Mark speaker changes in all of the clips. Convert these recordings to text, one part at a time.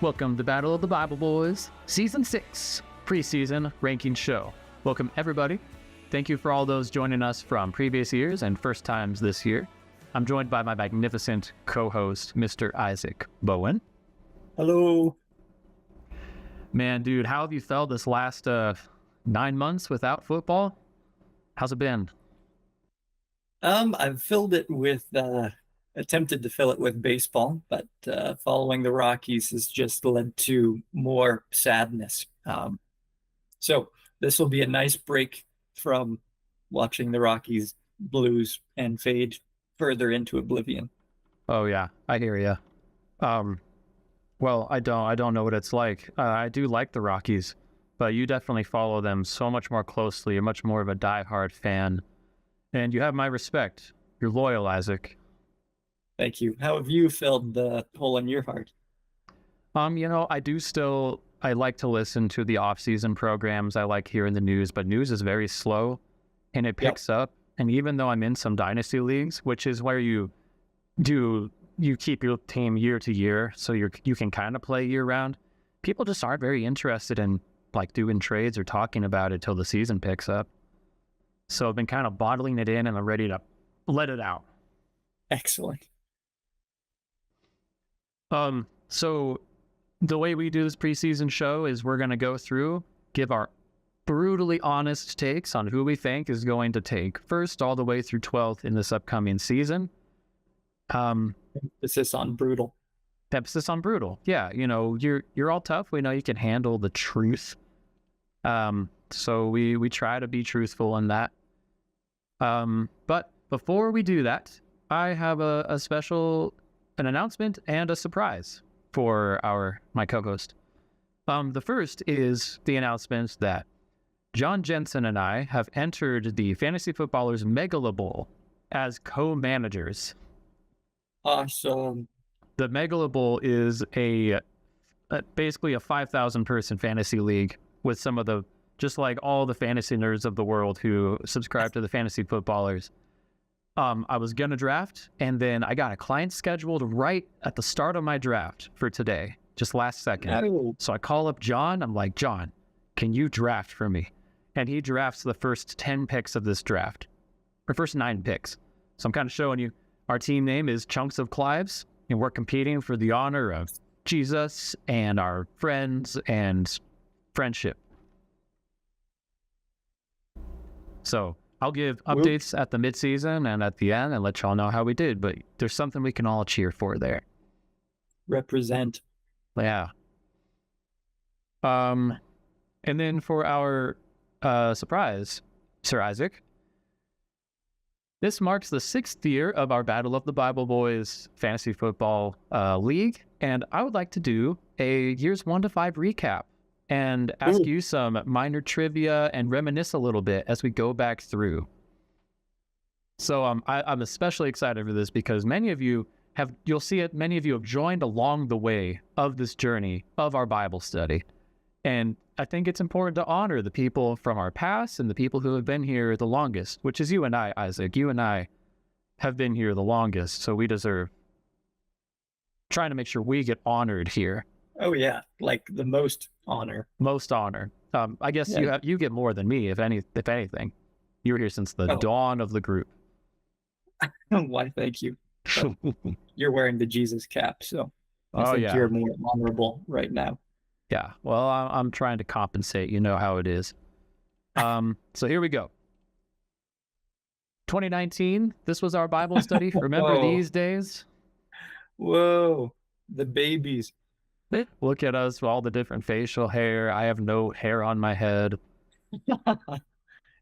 Speaker 1: Welcome to Battle of the Bible Boys, Season 6, preseason ranking show. Welcome, everybody. Thank you for all those joining us from previous years and first times this year. I'm joined by my magnificent co-host, Mr. Isaac Bowen.
Speaker 2: Hello.
Speaker 1: Man, dude, how have you felt this last 9 months without football? How's it been?
Speaker 2: I've filled it with, attempted to fill it with baseball, but following the Rockies has just led to more sadness. So this will be a nice break from watching the Rockies lose and fade further into oblivion.
Speaker 1: Oh yeah, I hear ya. Well, I don't know what it's like. I do like the Rockies, but you definitely follow them so much more closely. You're much more of a diehard fan, and you have my respect. You're loyal, Isaac.
Speaker 2: Thank you. How have you filled the hole in your heart?
Speaker 1: I like to listen to the off-season programs. I like hearing the news, but news is very slow, and it picks up. And even though I'm in some dynasty leagues, which is where you keep your team year to year, so you can kind of play year round, people just aren't very interested in like doing trades or talking about it till the season picks up. So I've been kind of bottling it in, and I'm ready to let it out.
Speaker 2: Excellent.
Speaker 1: So the way we do this preseason show is we're going to go through, give our brutally honest takes on who we think is going to take first all the way through 12th in this upcoming season.
Speaker 2: Emphasis on brutal.
Speaker 1: Emphasis on brutal. Yeah, you're all tough. We know you can handle the truth. So we try to be truthful in that. But before we do that, I have an announcement and a surprise for my co-host. The first is the announcement that John Jensen and I have entered the Fantasy Footballers Megala Bowl as co-managers.
Speaker 2: Awesome.
Speaker 1: The Megala Bowl is basically a 5,000 person fantasy league with just like all the fantasy nerds of the world who subscribe to the Fantasy Footballers. I was going to draft, and then I got a client scheduled right at the start of my draft for today, just last second.
Speaker 2: No.
Speaker 1: So I call up John. I'm like, John, can you draft for me? And he drafts the first 10 picks of this draft, or first 9 picks. So I'm kind of showing you, our team name is Chunks of Clives, and we're competing for the honor of Jesus and our friends and friendship. So I'll give updates at the midseason and at the end and let y'all know how we did, but there's something we can all cheer for there.
Speaker 2: Represent.
Speaker 1: Yeah. And then for our surprise, Sir Isaac, this marks the 6th year of our Battle of the Bible Boys Fantasy Football League, and I would like to do a years 1 to 5 recap and ask you some minor trivia and reminisce a little bit as we go back through. So I'm especially excited for this because many of you have joined along the way of this journey of our Bible study. And I think it's important to honor the people from our past and the people who have been here the longest, which is you and I, Isaac. You and I have been here the longest, so we deserve trying to make sure we get honored here.
Speaker 2: Oh yeah, like the most honor.
Speaker 1: Most honor. I guess you get more than me, if anything. You were here since the dawn of the group.
Speaker 2: Why, thank you. You're wearing the Jesus cap, so I think you're more honorable right now.
Speaker 1: Yeah, well, I'm trying to compensate. You know how it is. So here we go. 2019, this was our Bible study. Remember these days?
Speaker 2: Whoa, the babies.
Speaker 1: Look at us, all the different facial hair. I have no hair on my head.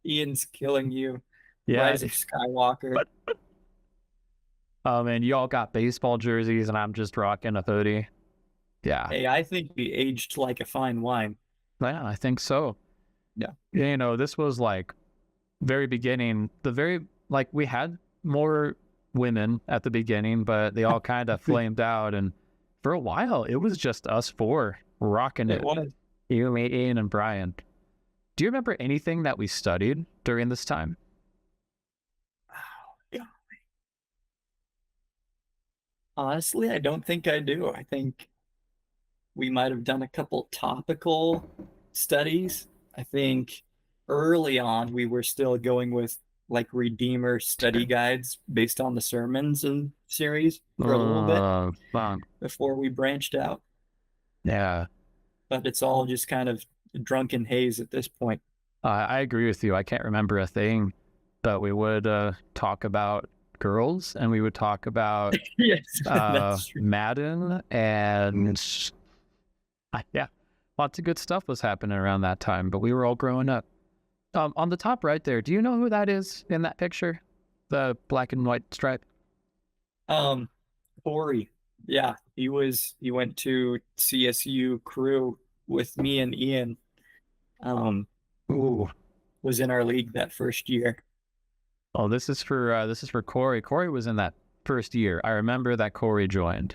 Speaker 2: Ian's killing you.
Speaker 1: Yeah.
Speaker 2: Rise of Skywalker.
Speaker 1: And you all got baseball jerseys, and I'm just rocking a hoodie. Yeah.
Speaker 2: Hey, I think we aged like a fine wine.
Speaker 1: Yeah, I think so.
Speaker 2: Yeah.
Speaker 1: This was like very beginning. We had more women at the beginning, but they all kind of flamed out, and for a while, it was just us 4 rocking it. You, me, Ian, and Brian. Do you remember anything that we studied during this time?
Speaker 2: Oh, yeah. Honestly, I don't think I do. I think we might have done a couple topical studies. I think early on we were still going with like Redeemer study guides based on the sermons and series for a little bit
Speaker 1: Fun.
Speaker 2: before we branched out.
Speaker 1: Yeah.
Speaker 2: But it's all just kind of drunken haze at this point.
Speaker 1: I agree with you. I can't remember a thing, but we would talk about girls and we would talk about
Speaker 2: Yes, that's true.
Speaker 1: Madden and yeah, lots of good stuff was happening around that time, but we were all growing up. On the top right there, do you know who that is in that picture? The black and white stripe?
Speaker 2: Um, Corey, yeah, he went to CSU crew with me and Ian. Um,
Speaker 1: Ooh.
Speaker 2: was in our league that first year.
Speaker 1: Oh, this is for Corey. Corey was in that first year. I remember that Corey joined.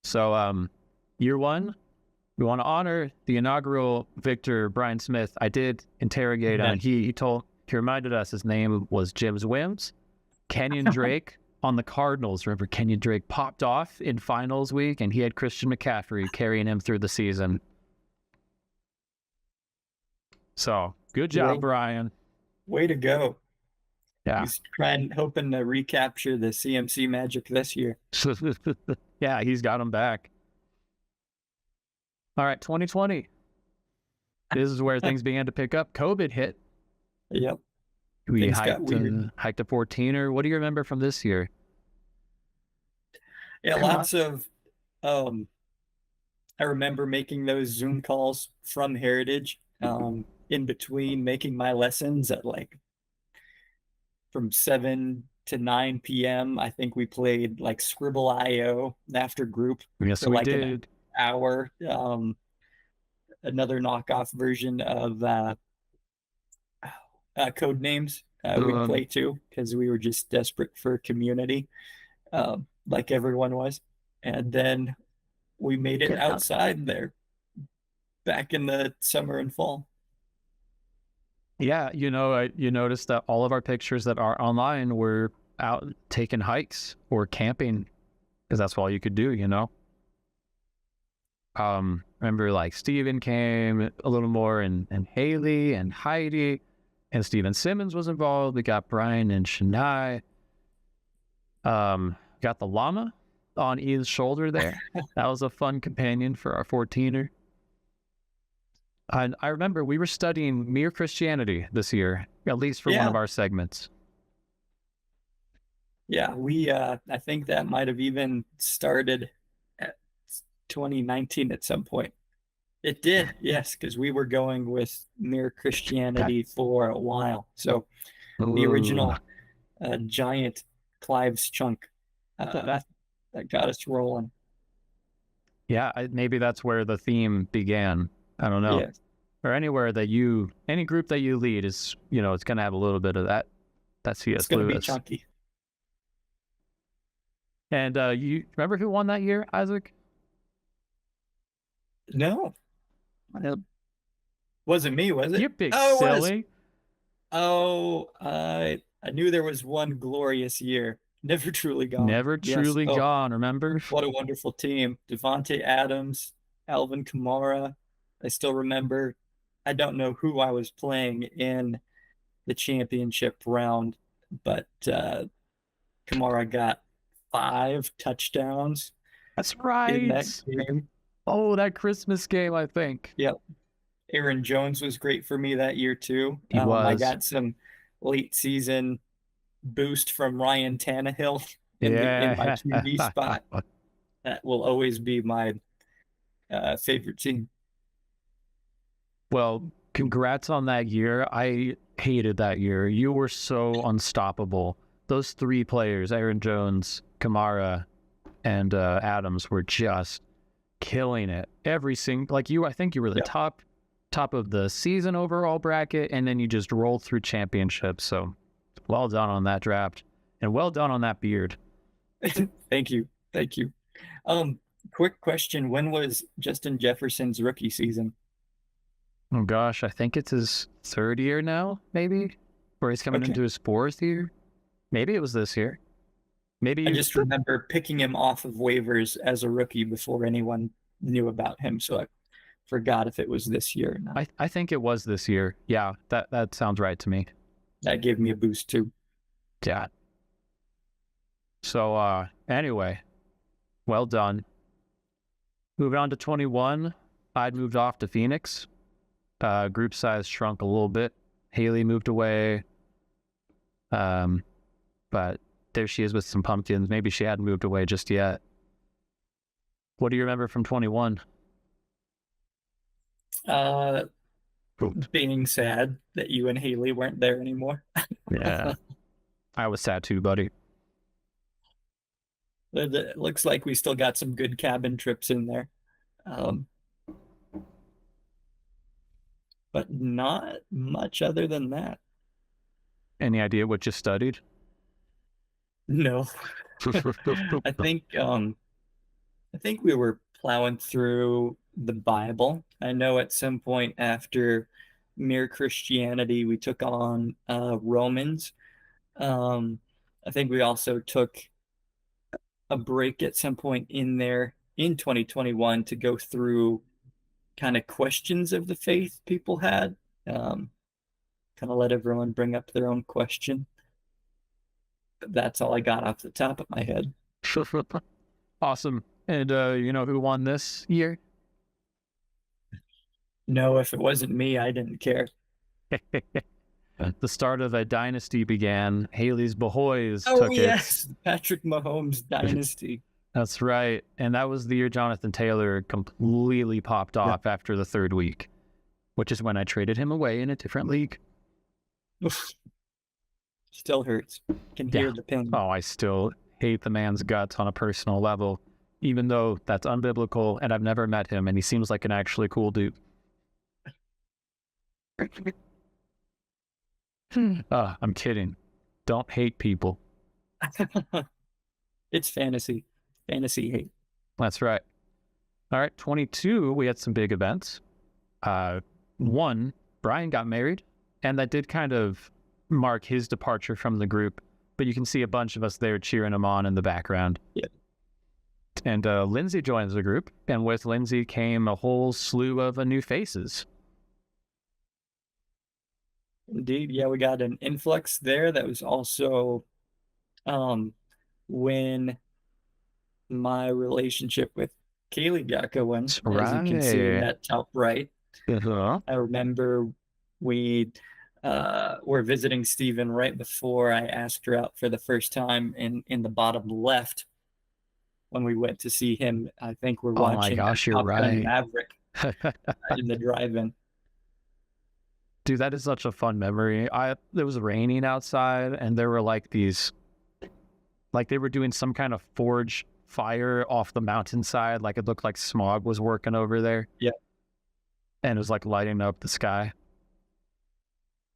Speaker 1: So year one, we want to honor the inaugural victor, Brian Smith. I did interrogate him, and he reminded us his name was Jim's Wims. Kenyon Drake on the Cardinals. Remember, Kenyon Drake popped off in finals week, and he had Christian McCaffrey carrying him through the season. So good job, Brian.
Speaker 2: Way to go.
Speaker 1: Yeah.
Speaker 2: He's hoping to recapture the CMC magic this year.
Speaker 1: Yeah, he's got him back. All right, 2020. This is where things began to pick up. COVID hit.
Speaker 2: Yep.
Speaker 1: We hiked to 14er. What do you remember from this year?
Speaker 2: Yeah, lots of I remember making those Zoom calls from Heritage in between making my lessons at like from 7 to 9 p.m. I think we played like Scribble IO after group
Speaker 1: Yes,
Speaker 2: for
Speaker 1: we
Speaker 2: like
Speaker 1: did.
Speaker 2: an hour. Another knockoff version of Code Names we'd play too because we were just desperate for community, like everyone was. And then we made it outside there back in the summer and fall.
Speaker 1: Yeah, you noticed that all of our pictures that are online were out taking hikes or camping because that's all you could do, you know. Remember like Steven came a little more and Haley and Heidi and Steven Simmons was involved. We got Brian and Shania. Got the llama on Ian's shoulder there. That was a fun companion for our 14er. And I remember we were studying Mere Christianity this year, at least for one of our segments.
Speaker 2: Yeah, I think that might have even started at 2019 at some point. It did, yes, because we were going with Mere Christianity for a while. So the original giant Clive's chunk that got us rolling.
Speaker 1: Yeah, maybe that's where the theme began. I don't know. Yes. Or anywhere that any group that you lead is, it's going to have a little bit of that C.S. Lewis.
Speaker 2: It's going to be chunky.
Speaker 1: And you remember who won that year, Isaac?
Speaker 2: No. Wasn't me, was it?
Speaker 1: You big silly.
Speaker 2: I knew there was one glorious year. Never truly gone.
Speaker 1: Never truly gone, remember?
Speaker 2: What a wonderful team. Devontae Adams, Alvin Kamara. I still remember. I don't know who I was playing in the championship round, but Kamara got 5 touchdowns.
Speaker 1: That's right.
Speaker 2: In that game.
Speaker 1: Oh, that Christmas game, I think.
Speaker 2: Yep. Aaron Jones was great for me that year too.
Speaker 1: He was.
Speaker 2: I got some late season boost from Ryan Tannehill in my QB spot. That will always be my favorite team.
Speaker 1: Well, congrats on that year. I hated that year. You were so unstoppable. Those 3 players, Aaron Jones, Kamara, and Adams, were just killing it. Every single, like you, I think you were the top of the season overall bracket, and then you just rolled through championships. So well done on that draft, and well done on that beard.
Speaker 2: Thank you. Quick question: when was Justin Jefferson's rookie season?
Speaker 1: Oh gosh, I think it's his 3rd year now, maybe, or he's coming into his 4th year. Maybe it was this year.
Speaker 2: I
Speaker 1: Maybe
Speaker 2: just remember picking him off of waivers as a rookie before anyone knew about him, so I forgot if it was this year or not.
Speaker 1: I think it was this year. Yeah, that sounds right to me.
Speaker 2: That gave me a boost too.
Speaker 1: Yeah. So anyway, well done. Moving on to 21, I'd moved off to Phoenix. Group size shrunk a little bit. Haley moved away. But there she is with some pumpkins. Maybe she hadn't moved away just yet. What do you remember from 21?
Speaker 2: Uh, Being sad that you and Haley weren't there anymore.
Speaker 1: Yeah. I was sad too, buddy.
Speaker 2: It looks like we still got some good cabin trips in there. Um, but not much other than that.
Speaker 1: Any idea what you studied?
Speaker 2: No. I think I think we were plowing through the Bible. I know at some point after Mere Christianity, we took on Romans. Um, I think we also took a break at some point in there in 2021 to go through kind of questions of the faith people had. Um, Kind of let everyone bring up their own question. But that's all I got off the top of my head.
Speaker 1: Awesome. And you know who won this year?
Speaker 2: No, if it wasn't me, I didn't care.
Speaker 1: The start of a dynasty began. Haley's Boys
Speaker 2: Oh,
Speaker 1: took
Speaker 2: yes, Patrick Mahomes dynasty.
Speaker 1: That's right. And that was the year Jonathan Taylor completely popped off after the third week, which is when I traded him away in a different league.
Speaker 2: Oof. Still hurts. Can hear the pain.
Speaker 1: Oh, I still hate the man's guts on a personal level, even though that's unbiblical and I've never met him and he seems like an actually cool dude. I'm kidding. Don't hate people.
Speaker 2: It's fantasy. Fantasy hate.
Speaker 1: That's right. All right, 22, we had some big events. One, Brian got married, and that did kind of mark his departure from the group, but you can see a bunch of us there cheering him on in the background.
Speaker 2: Yeah.
Speaker 1: And Lindsay joins the group, and with Lindsay came a whole slew of new faces.
Speaker 2: Indeed. Yeah, we got an influx there. That was also when my relationship with Kaylee got going, as you can see in that top right. I remember we were visiting Stephen right before I asked her out for the first time in the bottom left when we went to see him. I think we're watching
Speaker 1: my gosh, you're
Speaker 2: Top Gun
Speaker 1: right.
Speaker 2: Maverick in the drive-in.
Speaker 1: Dude, that is such a fun memory. It was raining outside, and there were like these, like they were doing some kind of forge fire off the mountainside. Like it looked like smog was working over there.
Speaker 2: Yeah.
Speaker 1: And it was like lighting up the sky.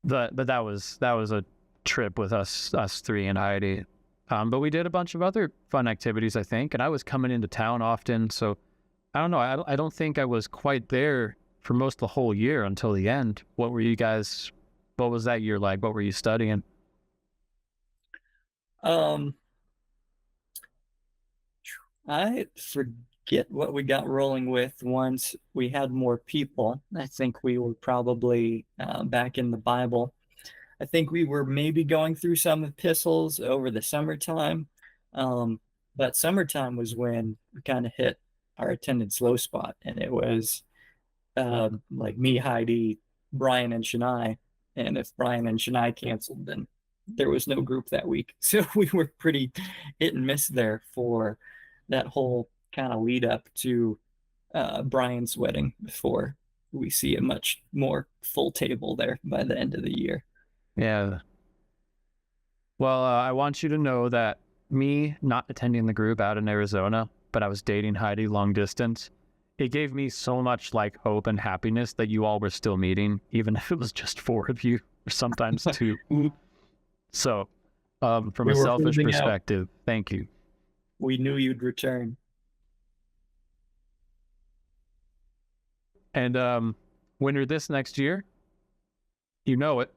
Speaker 1: But that was a trip with us three and Heidi. But we did a bunch of other fun activities, I think. And I was coming into town often, so I don't know. I don't think I was quite there for most of the whole year until the end. What were you guys? What was that year like? What were you studying?
Speaker 2: I forget what we got rolling with once we had more people. I think we were probably back in the Bible. I think we were maybe going through some epistles over the summertime. But summertime was when we kind of hit our attendance low spot, and it was like me, Heidi, Brian, and Shania. And if Brian and Shania canceled, then there was no group that week. So we were pretty hit and miss there for that whole kind of lead up to Brian's wedding before we see a much more full table there by the end of the year.
Speaker 1: Yeah. Well, I want you to know that me not attending the group out in Arizona, but I was dating Heidi long distance, it gave me so much like hope and happiness that you all were still meeting, even if it was just four of you or sometimes two. So from a selfish perspective, thank you.
Speaker 2: We knew you'd return.
Speaker 1: And winter this next year, you know it.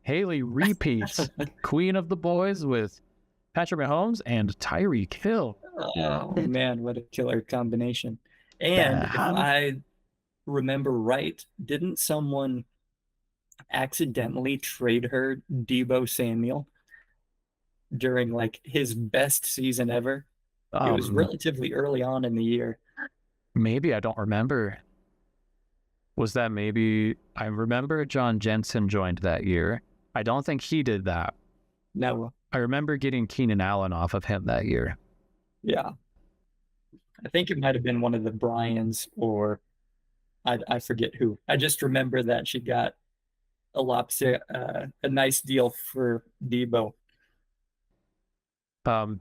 Speaker 1: Haley repeats Queen of the Boys with Patrick Mahomes and Tyreek Hill.
Speaker 2: Oh man, what a killer combination. And if I remember right, didn't someone accidentally trade her Debo Samuel during like his best season ever? It was relatively early on in the year.
Speaker 1: Maybe, I don't remember. Was that maybe? I remember John Jensen joined that year. I don't think he did that.
Speaker 2: No.
Speaker 1: I remember getting Keenan Allen off of him that year.
Speaker 2: Yeah. I think it might have been one of the Bryans, or I forget who. I just remember that she got a nice deal for Debo.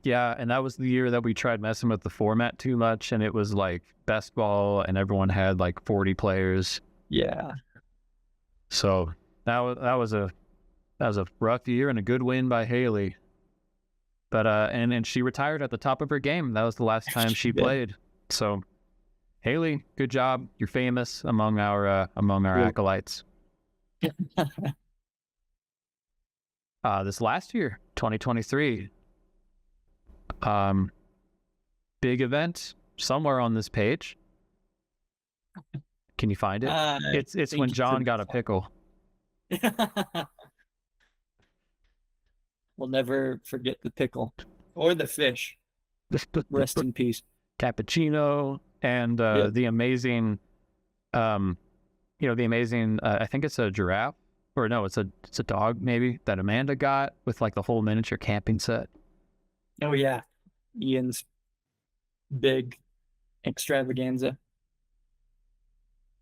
Speaker 1: Yeah, and that was the year that we tried messing with the format too much, and it was like best ball, and everyone had like 40 players.
Speaker 2: Yeah.
Speaker 1: So that was a rough year and a good win by Haley. But and she retired at the top of her game. That was the last time she played. So Haley, good job. You're famous among our acolytes. This last year, 2023. Big event somewhere on this page. Can you find it? It's when John got a pickle.
Speaker 2: We'll never forget the pickle or the fish. Rest in peace.
Speaker 1: Cappuccino and the amazing, the amazing. I think it's a giraffe, or no, it's a dog maybe that Amanda got with like the whole miniature camping set.
Speaker 2: Oh yeah, Ian's big extravaganza.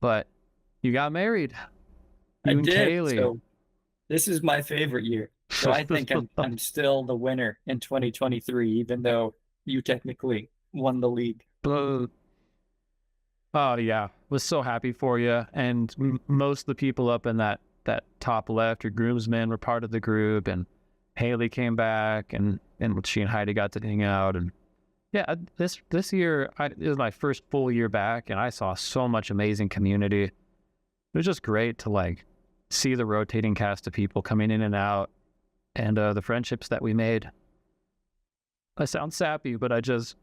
Speaker 1: But you got married.
Speaker 2: I did. So this is my favorite year. So I think I'm still the winner in 2023, even though you technically won the league.
Speaker 1: Oh yeah, was so happy for you. And most of the people up in that top left, your groomsmen, were part of the group, and Haley came back, and she and Heidi got to hang out. And yeah, this year it was my first full year back, and I saw so much amazing community. It was just great to like see the rotating cast of people coming in and out, and the friendships that we made. I sound sappy, but it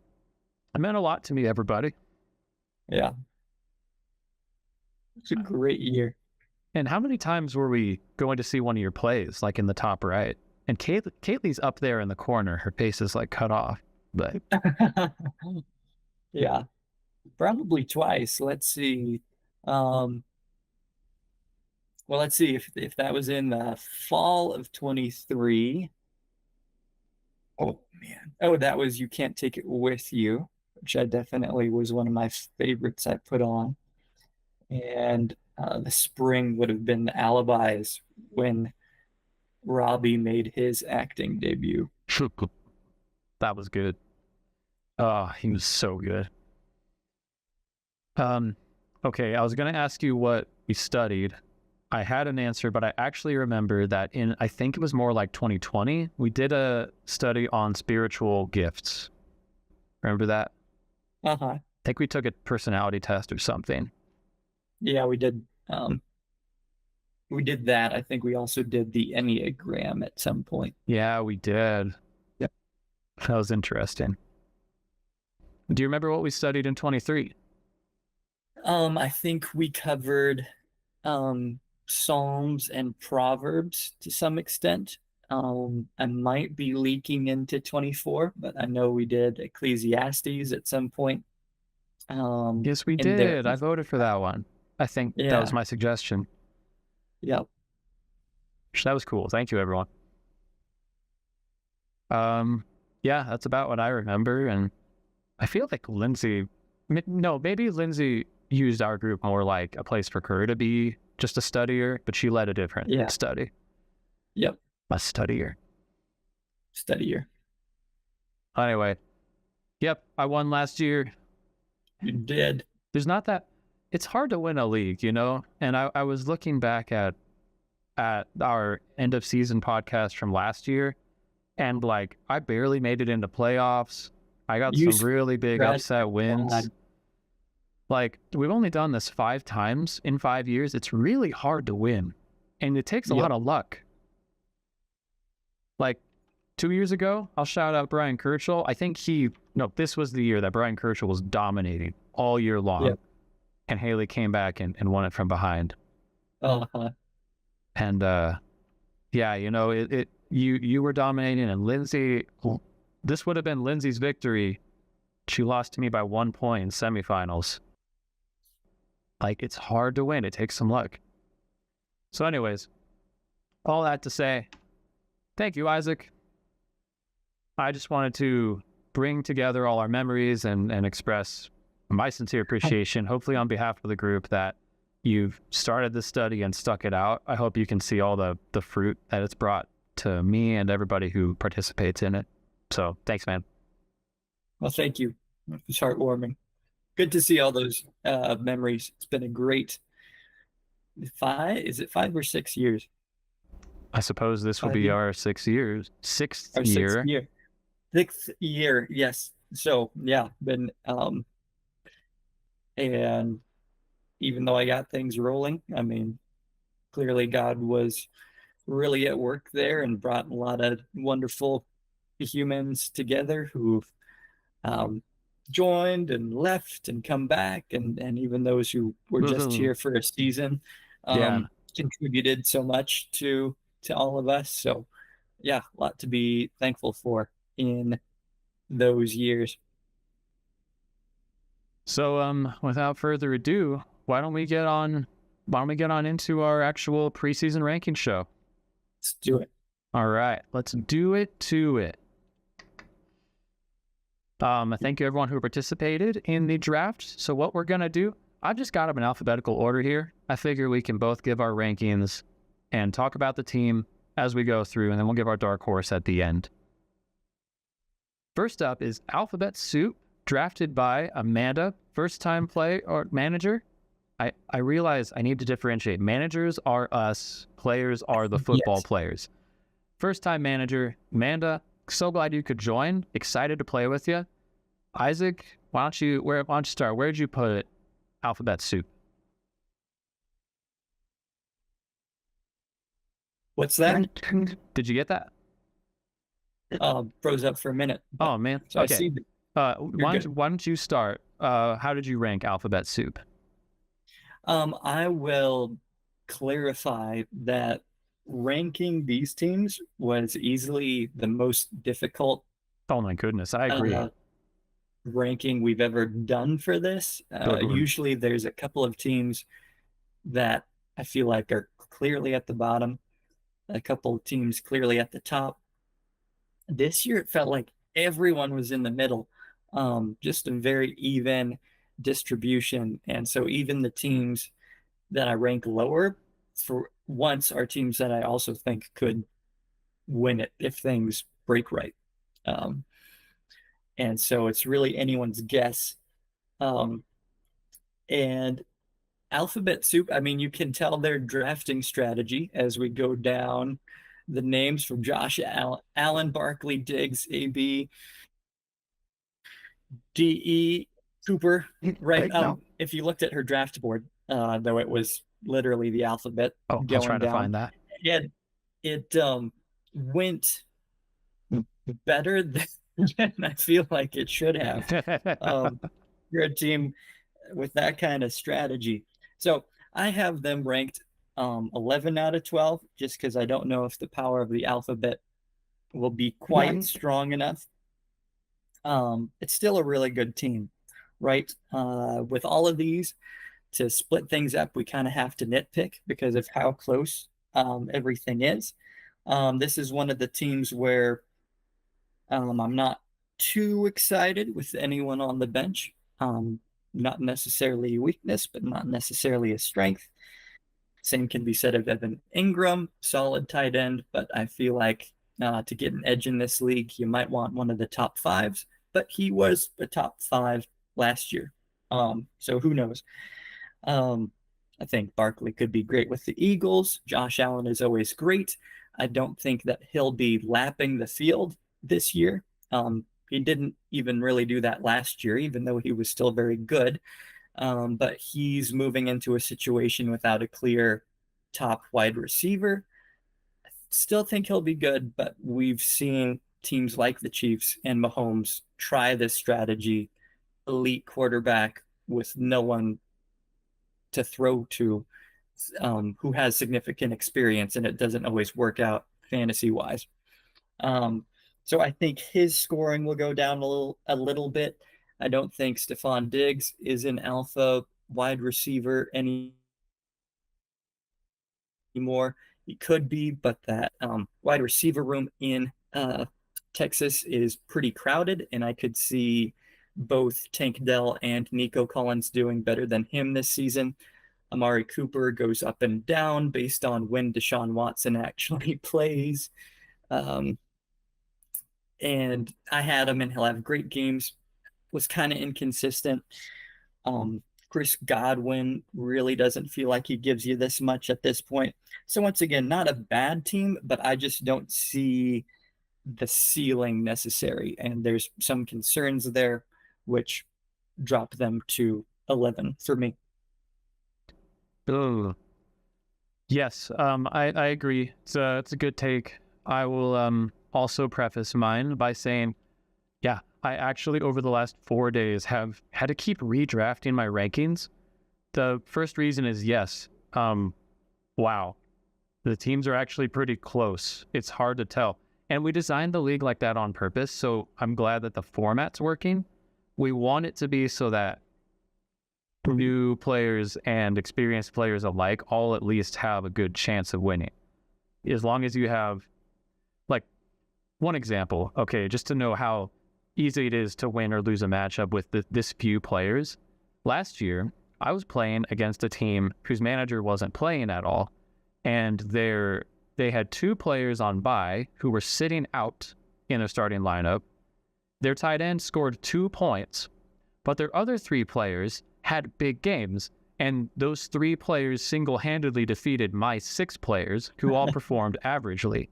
Speaker 1: meant a lot to me, everybody.
Speaker 2: Yeah. It's a great year.
Speaker 1: And how many times were we going to see one of your plays, like in the top right? And Kately's up there in the corner. Her face is like cut off, but
Speaker 2: yeah, probably twice. Let's see. Well, let's see if that was in the fall of 23. Oh man. Oh, that was You Can't Take It With You, which I definitely was one of my favorites I put on. And the spring would have been The Alibis when Robbie made his acting debut.
Speaker 1: that was good. Oh, he was so good. Okay, I was going to ask you what we studied. I had an answer, but I actually remember that I think it was more like 2020, we did a study on spiritual gifts. Remember that?
Speaker 2: Uh-huh.
Speaker 1: I think we took a personality test or something.
Speaker 2: Yeah, we did. We did that. I think we also did the Enneagram at some point.
Speaker 1: Yeah, we did.
Speaker 2: Yep.
Speaker 1: That was interesting. Do you remember what we studied in 23?
Speaker 2: I think we covered Psalms and Proverbs to some extent. I might be leaking into 24, but I know we did Ecclesiastes at some point.
Speaker 1: Yes, we did. I voted for that one. I think that was my suggestion.
Speaker 2: Yep.
Speaker 1: That was cool. Thank you, everyone. Yeah, that's about what I remember. And I feel like maybe Lindsay used our group more like a place for her to be just a studier, but she led a different study.
Speaker 2: Yep.
Speaker 1: A studier. Anyway, yep, I won last year.
Speaker 2: You did.
Speaker 1: There's not that, it's hard to win a league, you know? And I was looking back at our end of season podcast from last year, and like I barely made it into playoffs. I got some really big upset wins. Like, we've only done this 5 times in 5 years. It's really hard to win, and it takes a lot of luck. Like 2 years ago, I'll shout out Brian Kershaw. I think this was the year that Brian Kershaw was dominating all year
Speaker 2: Yeah.
Speaker 1: long. And Haley came back and won it from behind.
Speaker 2: Uh-huh.
Speaker 1: And yeah, you were dominating, and Lindsay, this would have been Lindsay's victory. She lost to me by 1 point in semifinals. Like, it's hard to win. It takes some luck. So anyways, all that to say, thank you, Isaac. I just wanted to bring together all our memories and express my sincere appreciation, hopefully on behalf of the group, that you've started this study and stuck it out. I hope you can see all the fruit that it's brought to me and everybody who participates in it. So thanks, man.
Speaker 2: Well, thank you. It's heartwarming. Good to see all those memories. It's been a great is it 5 or 6 years?
Speaker 1: I suppose this will
Speaker 2: 5 years?
Speaker 1: be our 6 years. Sixth
Speaker 2: Our sixth
Speaker 1: year.
Speaker 2: year. Sixth year, yes. So yeah, been and even though I got things rolling, I mean, clearly God was really at work there and brought a lot of wonderful humans together who've um, joined and left and come back, and even those who were just
Speaker 1: Woohoo.
Speaker 2: here for a season
Speaker 1: Yeah.
Speaker 2: contributed so much to all of us. So yeah, a lot to be thankful for in those years.
Speaker 1: So without further ado, why don't we get on into our actual preseason ranking show?
Speaker 2: Let's do it.
Speaker 1: All right, let's do it to it. Thank you everyone who participated in the draft. So what we're gonna do, I've just got them in alphabetical order here. I figure we can both give our rankings and talk about the team as we go through, and then we'll give our dark horse at the end. First up is Alphabet Soup, drafted by Amanda, first-time play or manager. I realize I need to differentiate. Managers are us, players are the football
Speaker 2: Yes.
Speaker 1: players. First-time manager, Amanda, so glad you could join. Excited to play with you. Isaac, why don't you start? Where did you put Alphabet Soup?
Speaker 2: What's that?
Speaker 1: Did you get that?
Speaker 2: Froze up for a minute.
Speaker 1: Oh man.
Speaker 2: So I
Speaker 1: Okay.
Speaker 2: see.
Speaker 1: Why don't you start? How did you rank Alphabet Soup?
Speaker 2: I will clarify that ranking these teams was easily the most difficult
Speaker 1: Oh my goodness, I agree.
Speaker 2: ranking we've ever done for this. Usually there's a couple of teams that I feel like are clearly at the bottom, a couple of teams clearly at the top. This year it felt like everyone was in the middle, just a very even distribution. And so even the teams that I rank lower for once are teams that I also think could win it if things break right. Um, and so it's really anyone's guess. Um, and Alphabet Soup, I mean, you can tell their drafting strategy as we go down the names from Josh Allen, Barkley, Diggs, AB, DE, Cooper, right?
Speaker 1: No.
Speaker 2: If you looked at her draft board, though it was literally the alphabet
Speaker 1: Oh, I was
Speaker 2: going
Speaker 1: trying to
Speaker 2: down,
Speaker 1: find that.
Speaker 2: it went better than I feel like it should have. You're a team with that kind of strategy. So I have them ranked 11 out of 12 just because I don't know if the power of the alphabet will be quite strong enough. It's still a really good team, right? With all of these, to split things up, we kind of have to nitpick because of how close everything is. This is one of the teams where I'm not too excited with anyone on the bench. Not necessarily a weakness, but not necessarily a strength. Same can be said of Evan Ingram, solid tight end, but I feel like to get an edge in this league, you might want one of the top fives, but he was a top five last year. So who knows? I think Barkley could be great with the Eagles. Josh Allen is always great. I don't think that he'll be lapping the field this year. He didn't even really do that last year, even though he was still very good. But he's moving into a situation without a clear top wide receiver. still think he'll be good, but we've seen teams like the Chiefs and Mahomes try this strategy, elite quarterback with no one to throw to, who has significant experience, and it doesn't always work out fantasy wise. Um, so I think his scoring will go down a little bit. I don't think Stephon Diggs is an alpha wide receiver anymore. He could be, but that wide receiver room in Texas is pretty crowded, and I could see both Tank Dell and Nico Collins doing better than him this season. Amari Cooper goes up and down based on when Deshaun Watson actually plays. Um, and I had him, and he'll have great games. Was kind of inconsistent. Chris Godwin really doesn't feel like he gives you this much at this point. So once again, not a bad team, but I just don't see the ceiling necessary. And there's some concerns there, which drop them to 11 for me.
Speaker 1: Ugh. Yes, I agree. It's a good take. I will also preface mine by saying, yeah, I actually over the last 4 days have had to keep redrafting my rankings. The first reason is yes, wow, the teams are actually pretty close. It's hard to tell. And we designed the league like that on purpose, so I'm glad that the format's working. We want it to be so that new players and experienced players alike all at least have a good chance of winning. As long as you have, like, one example, okay, just to know how easy it is to win or lose a matchup with this few players. Last year, I was playing against a team whose manager wasn't playing at all, and they had 2 players on bye who were sitting out in their starting lineup. Their tight end scored 2 points, but their other 3 players had big games, and those 3 players single-handedly defeated my 6 players who all performed averagely.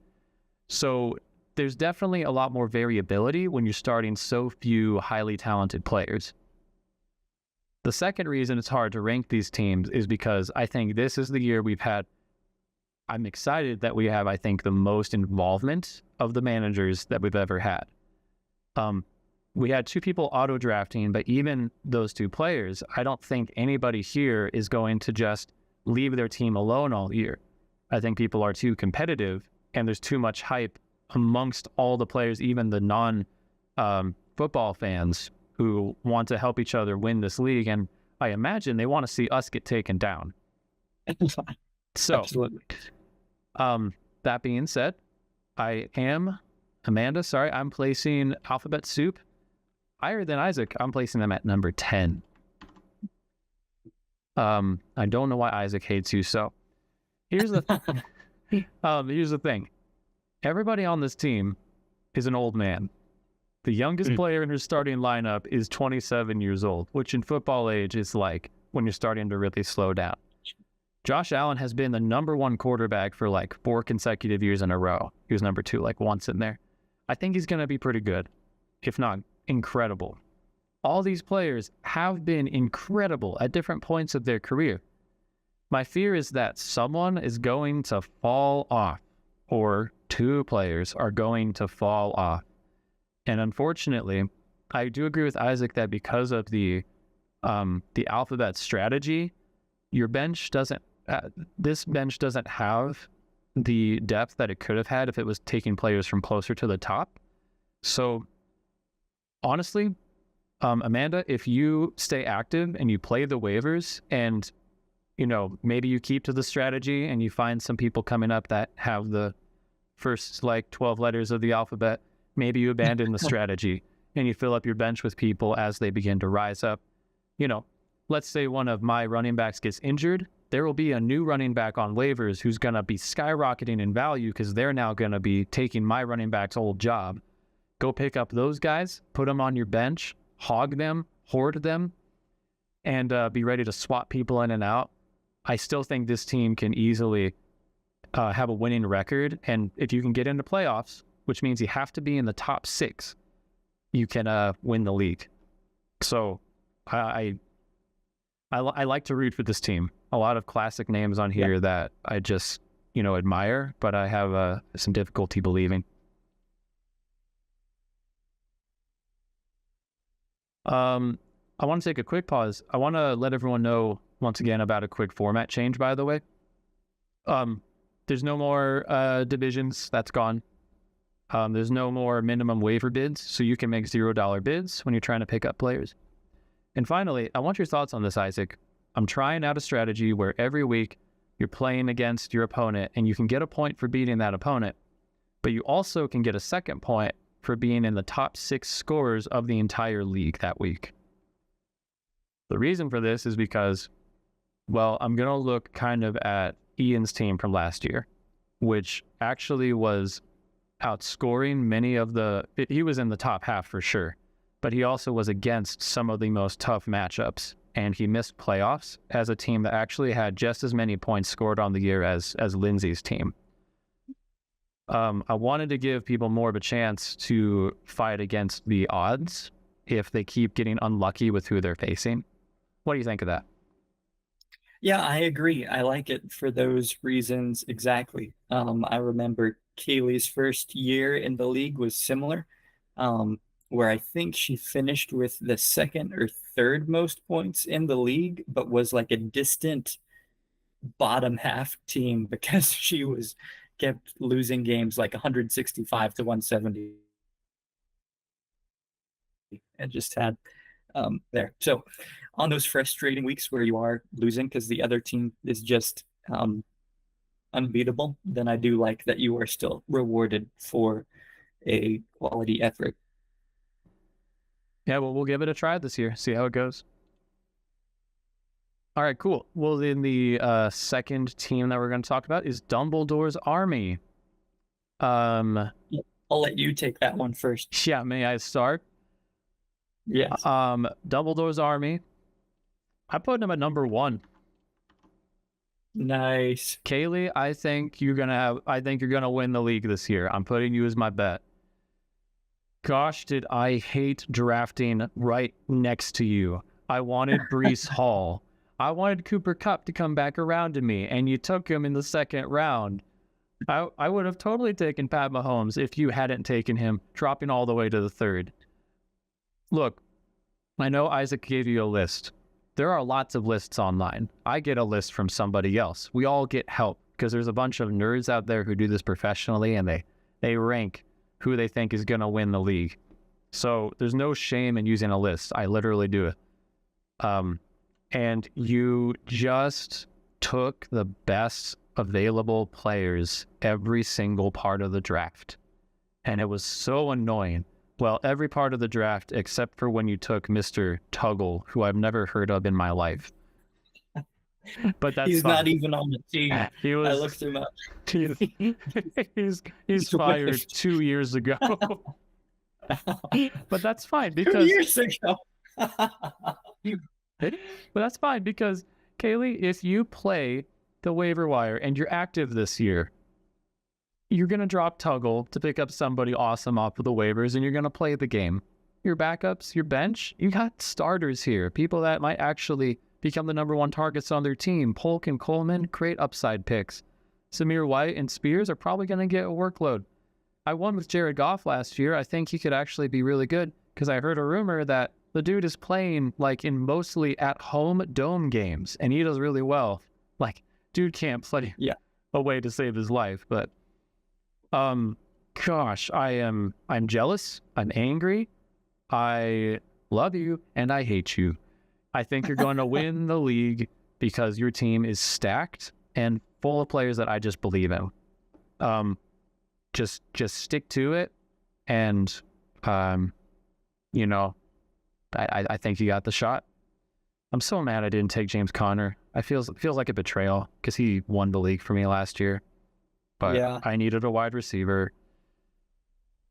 Speaker 1: So there's definitely a lot more variability when you're starting so few highly talented players. The second reason it's hard to rank these teams is because I think this is the year I'm excited that we have, I think, the most involvement of the managers that we've ever had. We had 2 people auto-drafting, but even those 2 players, I don't think anybody here is going to just leave their team alone all year. I think people are too competitive, and there's too much hype amongst all the players, even the non-football fans who want to help each other win this league. And I imagine they want to see us get taken down. So,
Speaker 2: Absolutely.
Speaker 1: That being said, I'm placing Alphabet Soup higher than Isaac. I'm placing them at number 10. I don't know why Isaac hates you. So here's the thing. Everybody on this team is an old man. The youngest player in her starting lineup is 27 years old, which in football age is like when you're starting to really slow down. Josh Allen has been the number 1 quarterback for like 4 consecutive years in a row. He was number 2 like once in there. I think he's going to be pretty good, if not incredible. All these players have been incredible at different points of their career. My fear is that someone is going to fall off, or 2 players are going to fall off. And unfortunately, I do agree with Isaac that because of the Alphabet strategy, your bench doesn't. This bench doesn't have the depth that it could have had if it was taking players from closer to the top. So, honestly, Amanda, if you stay active and you play the waivers, and maybe you keep to the strategy and you find some people coming up that have the first 12 letters of the alphabet, maybe you abandon the strategy and you fill up your bench with people as they begin to rise up. Let's say one of my running backs gets injured. There will be a new running back on waivers who's going to be skyrocketing in value because they're now going to be taking my running back's old job. Go pick up those guys, put them on your bench, hog them, hoard them, and be ready to swap people in and out. I still think this team can easily have a winning record. And if you can get into playoffs, which means you have to be in the top 6, you can win the league. So I like to root for this team. A lot of classic names on here that admire, but I have some difficulty believing. I want to take a quick pause. I want to let everyone know once again about a quick format change, by the way. There's no more divisions. That's gone. There's no more minimum waiver bids, so you can make $0 bids when you're trying to pick up players. And finally, I want your thoughts on this, Isaac. I'm trying out a strategy where every week you're playing against your opponent and you can get a point for beating that opponent, but you also can get a second point for being in the top 6 scorers of the entire league that week. The reason for this is because, well, I'm going to look kind of at Ian's team from last year, which actually was outscoring many of he was in the top half for sure, but he also was against some of the most tough matchups, and he missed playoffs as a team that actually had just as many points scored on the year as Lindsay's team. I wanted to give people more of a chance to fight against the odds if they keep getting unlucky with who they're facing. What do you think of that?
Speaker 2: Yeah, I agree. I like it for those reasons exactly. I remember Kaylee's first year in the league was similar, where I think she finished with the second or third most points in the league, but was like a distant bottom half team because she was kept losing games like 165 to 170 and just had there. So on those frustrating weeks where you are losing because the other team is just unbeatable, then I do like that you are still rewarded for a quality effort.
Speaker 1: Yeah, well, we'll give it a try this year, see how it goes. All right, cool. Well, then the second team that we're going to talk about is Dumbledore's Army.
Speaker 2: I'll let you take that one first.
Speaker 1: Yeah, may I start?
Speaker 2: Yes.
Speaker 1: Dumbledore's Army. I put him at number 1.
Speaker 2: Nice.
Speaker 1: Kaylee, I think you're gonna win the league this year. I'm putting you as my bet. Gosh, did I hate drafting right next to you. I wanted Breece Hall. I wanted Cooper Kupp to come back around to me, and you took him in the second round. I would have totally taken Pat Mahomes if you hadn't taken him, dropping all the way to the 3rd. Look, I know Isaac gave you a list. There are lots of lists online. I get a list from somebody else. We all get help because there's a bunch of nerds out there who do this professionally, and they rank who they think is going to win the league. So there's no shame in using a list. I literally do it. And you just took the best available players every single part of the draft. And it was so annoying. Well, every part of the draft except for when you took Mr. Tuggle, who I've never heard of in my life. But that's
Speaker 2: he's
Speaker 1: fine.
Speaker 2: not even on the team.
Speaker 1: He was,
Speaker 2: I looked him up.
Speaker 1: he's fired 2 years ago. But that's fine because
Speaker 2: 2 years ago.
Speaker 1: But that's fine because Kaylee, if you play the waiver wire and you're active this year, you're going to drop Tuggle to pick up somebody awesome off of the waivers, and you're going to play the game. Your backups, your bench, you got starters here, people that might actually become the number 1 targets on their team. Polk and Coleman, great upside picks. Samir White and Spears are probably going to get a workload. I won with Jared Goff last year. I think he could actually be really good because I heard a rumor that the dude is playing like in mostly at-home dome games, and he does really well. Like, dude can't play a way to save his life, but gosh, I'm jealous. I'm angry. I love you and I hate you. I think you're going to win the league because your team is stacked and full of players that I just believe in. Just stick to it, and I think you got the shot. I'm so mad I didn't take James Conner. It feels like a betrayal because he won the league for me last year. But yeah. I needed a wide receiver.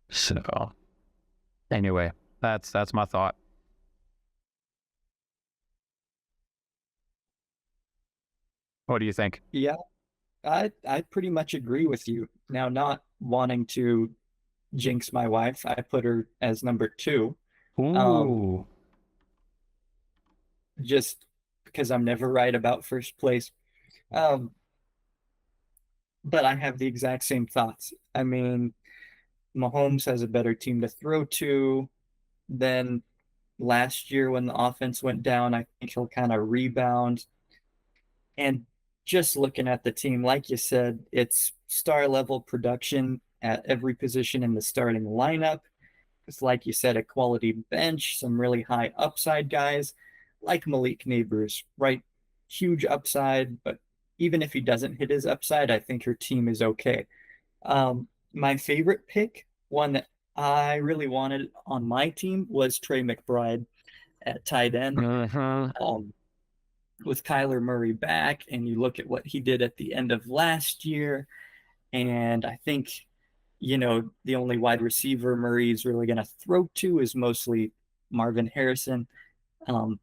Speaker 1: So anyway, that's my thought. What do you think?
Speaker 2: Yeah, I pretty much agree with you. Now, not wanting to jinx my wife, I put her as number 2.
Speaker 1: Ooh.
Speaker 2: Just because I'm never right about first place. but I have the exact same thoughts. I mean, Mahomes has a better team to throw to than last year when the offense went down. I think he'll kind of rebound. And just looking at the team, like you said, it's star level production at every position in the starting lineup. It's like you said, a quality bench, some really high upside guys like Malik Neighbors, right? Huge upside, but even if he doesn't hit his upside, I think your team is okay. My favorite pick, one that I really wanted on my team, was Trey McBride at tight end.
Speaker 1: Uh-huh.
Speaker 2: Um, with Kyler Murray back, and you look at what he did at the end of last year, and I think, the only wide receiver Murray is really going to throw to is mostly Marvin Harrison,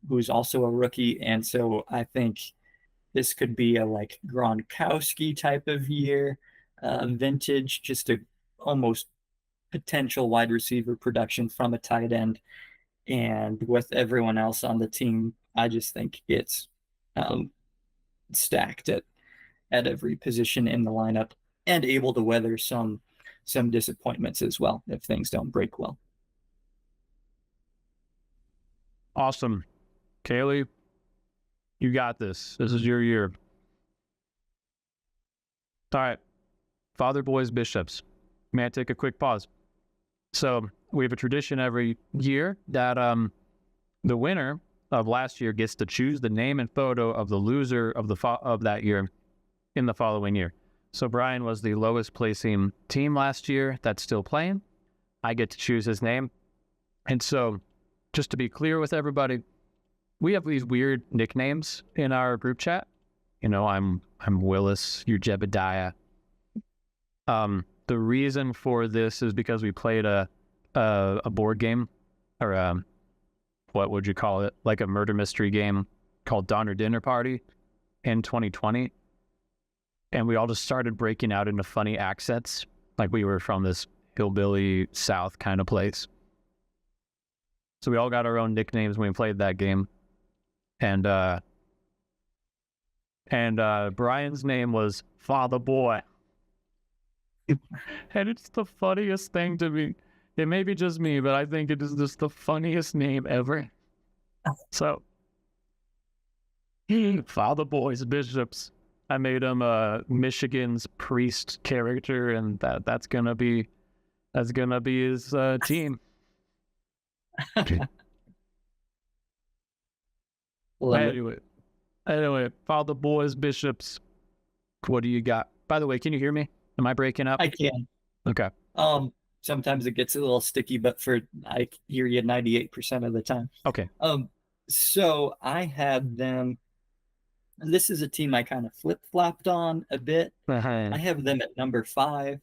Speaker 2: who's also a rookie. And so I think this could be a like Gronkowski type of year, vintage, just a almost potential wide receiver production from a tight end. And with everyone else on the team, I just think it's um, stacked at every position in the lineup and able to weather some disappointments as well if things don't break well.
Speaker 1: Awesome. Kaylee, you got this. This is your year. All right. Father, boys, bishops. May I take a quick pause? So we have a tradition every year that the winner of last year gets to choose the name and photo of the loser of that year in the following year. So Brian was the lowest placing team last year that's still playing. I get to choose his name. And so just to be clear with everybody, we have these weird nicknames in our group chat. I'm Willis, you're Jebediah. The reason for this is because we played a board game, or what would you call it? Like a murder mystery game called Donner Dinner Party in 2020. And we all just started breaking out into funny accents, like we were from this hillbilly South kind of place. So we all got our own nicknames when we played that game. And Brian's name was Father Boy. And it's the funniest thing to me. It may be just me, but I think it is just the funniest name ever. So, Father Boys Bishops. I made him Michigan's priest character, and that's gonna be his team.
Speaker 2: Love it.
Speaker 1: Anyway, Father Boys Bishops. What do you got? By the way, can you hear me? Am I breaking up?
Speaker 2: I can.
Speaker 1: Okay.
Speaker 2: Sometimes it gets a little sticky, but I hear you 98% of the time.
Speaker 1: Okay.
Speaker 2: So I had them. This is a team I kind of flip-flopped on a bit. I have them at number 5.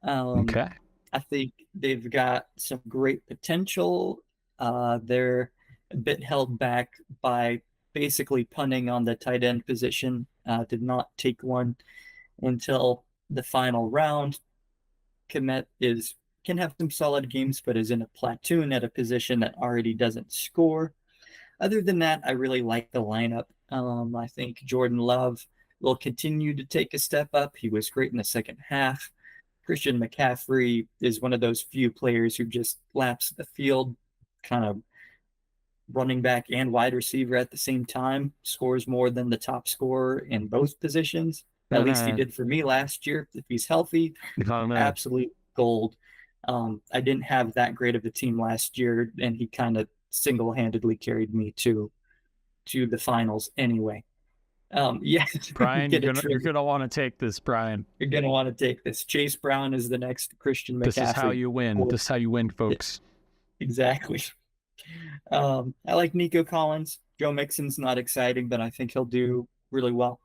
Speaker 1: Okay.
Speaker 2: I think they've got some great potential. They're a bit held back by basically punting on the tight end position. Did not take one until the final round. Komet can have some solid games, but is in a platoon at a position that already doesn't score. Other than that, I really like the lineup. I think Jordan Love will continue to take a step up. He was great in the second half. Christian McCaffrey is one of those few players who just laps the field, kind of running back and wide receiver at the same time, scores more than the top scorer in both positions. At least he did for me last year. If he's healthy, absolute gold. I didn't have that great of a team last year, and he kind of single-handedly carried me to the finals anyway. Yeah,
Speaker 1: Brian, you're gonna want to take this, Brian.
Speaker 2: You're gonna want to take this. Chase Brown is the next Christian McCaffrey.
Speaker 1: This is how you win. This is how you win, folks.
Speaker 2: Exactly. I like Nico Collins. Joe Mixon's not exciting, but I think he'll do really well.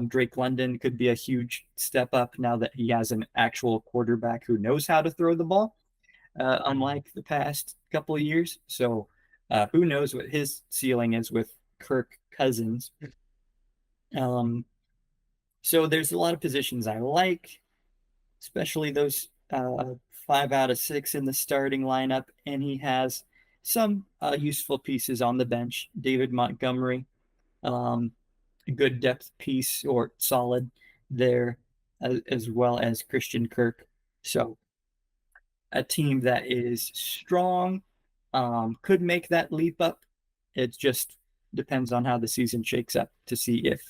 Speaker 2: Drake London could be a huge step up now that he has an actual quarterback who knows how to throw the ball, unlike the past couple of years. So who knows what his ceiling is with Kirk Cousins. So there's a lot of positions I like, especially those 5 out of 6 in the starting lineup. And he has some useful pieces on the bench. David Montgomery, a good depth piece or solid there. as well as Christian Kirk. So a team that is strong, could make that leap up. It just depends on how the season shakes up to see if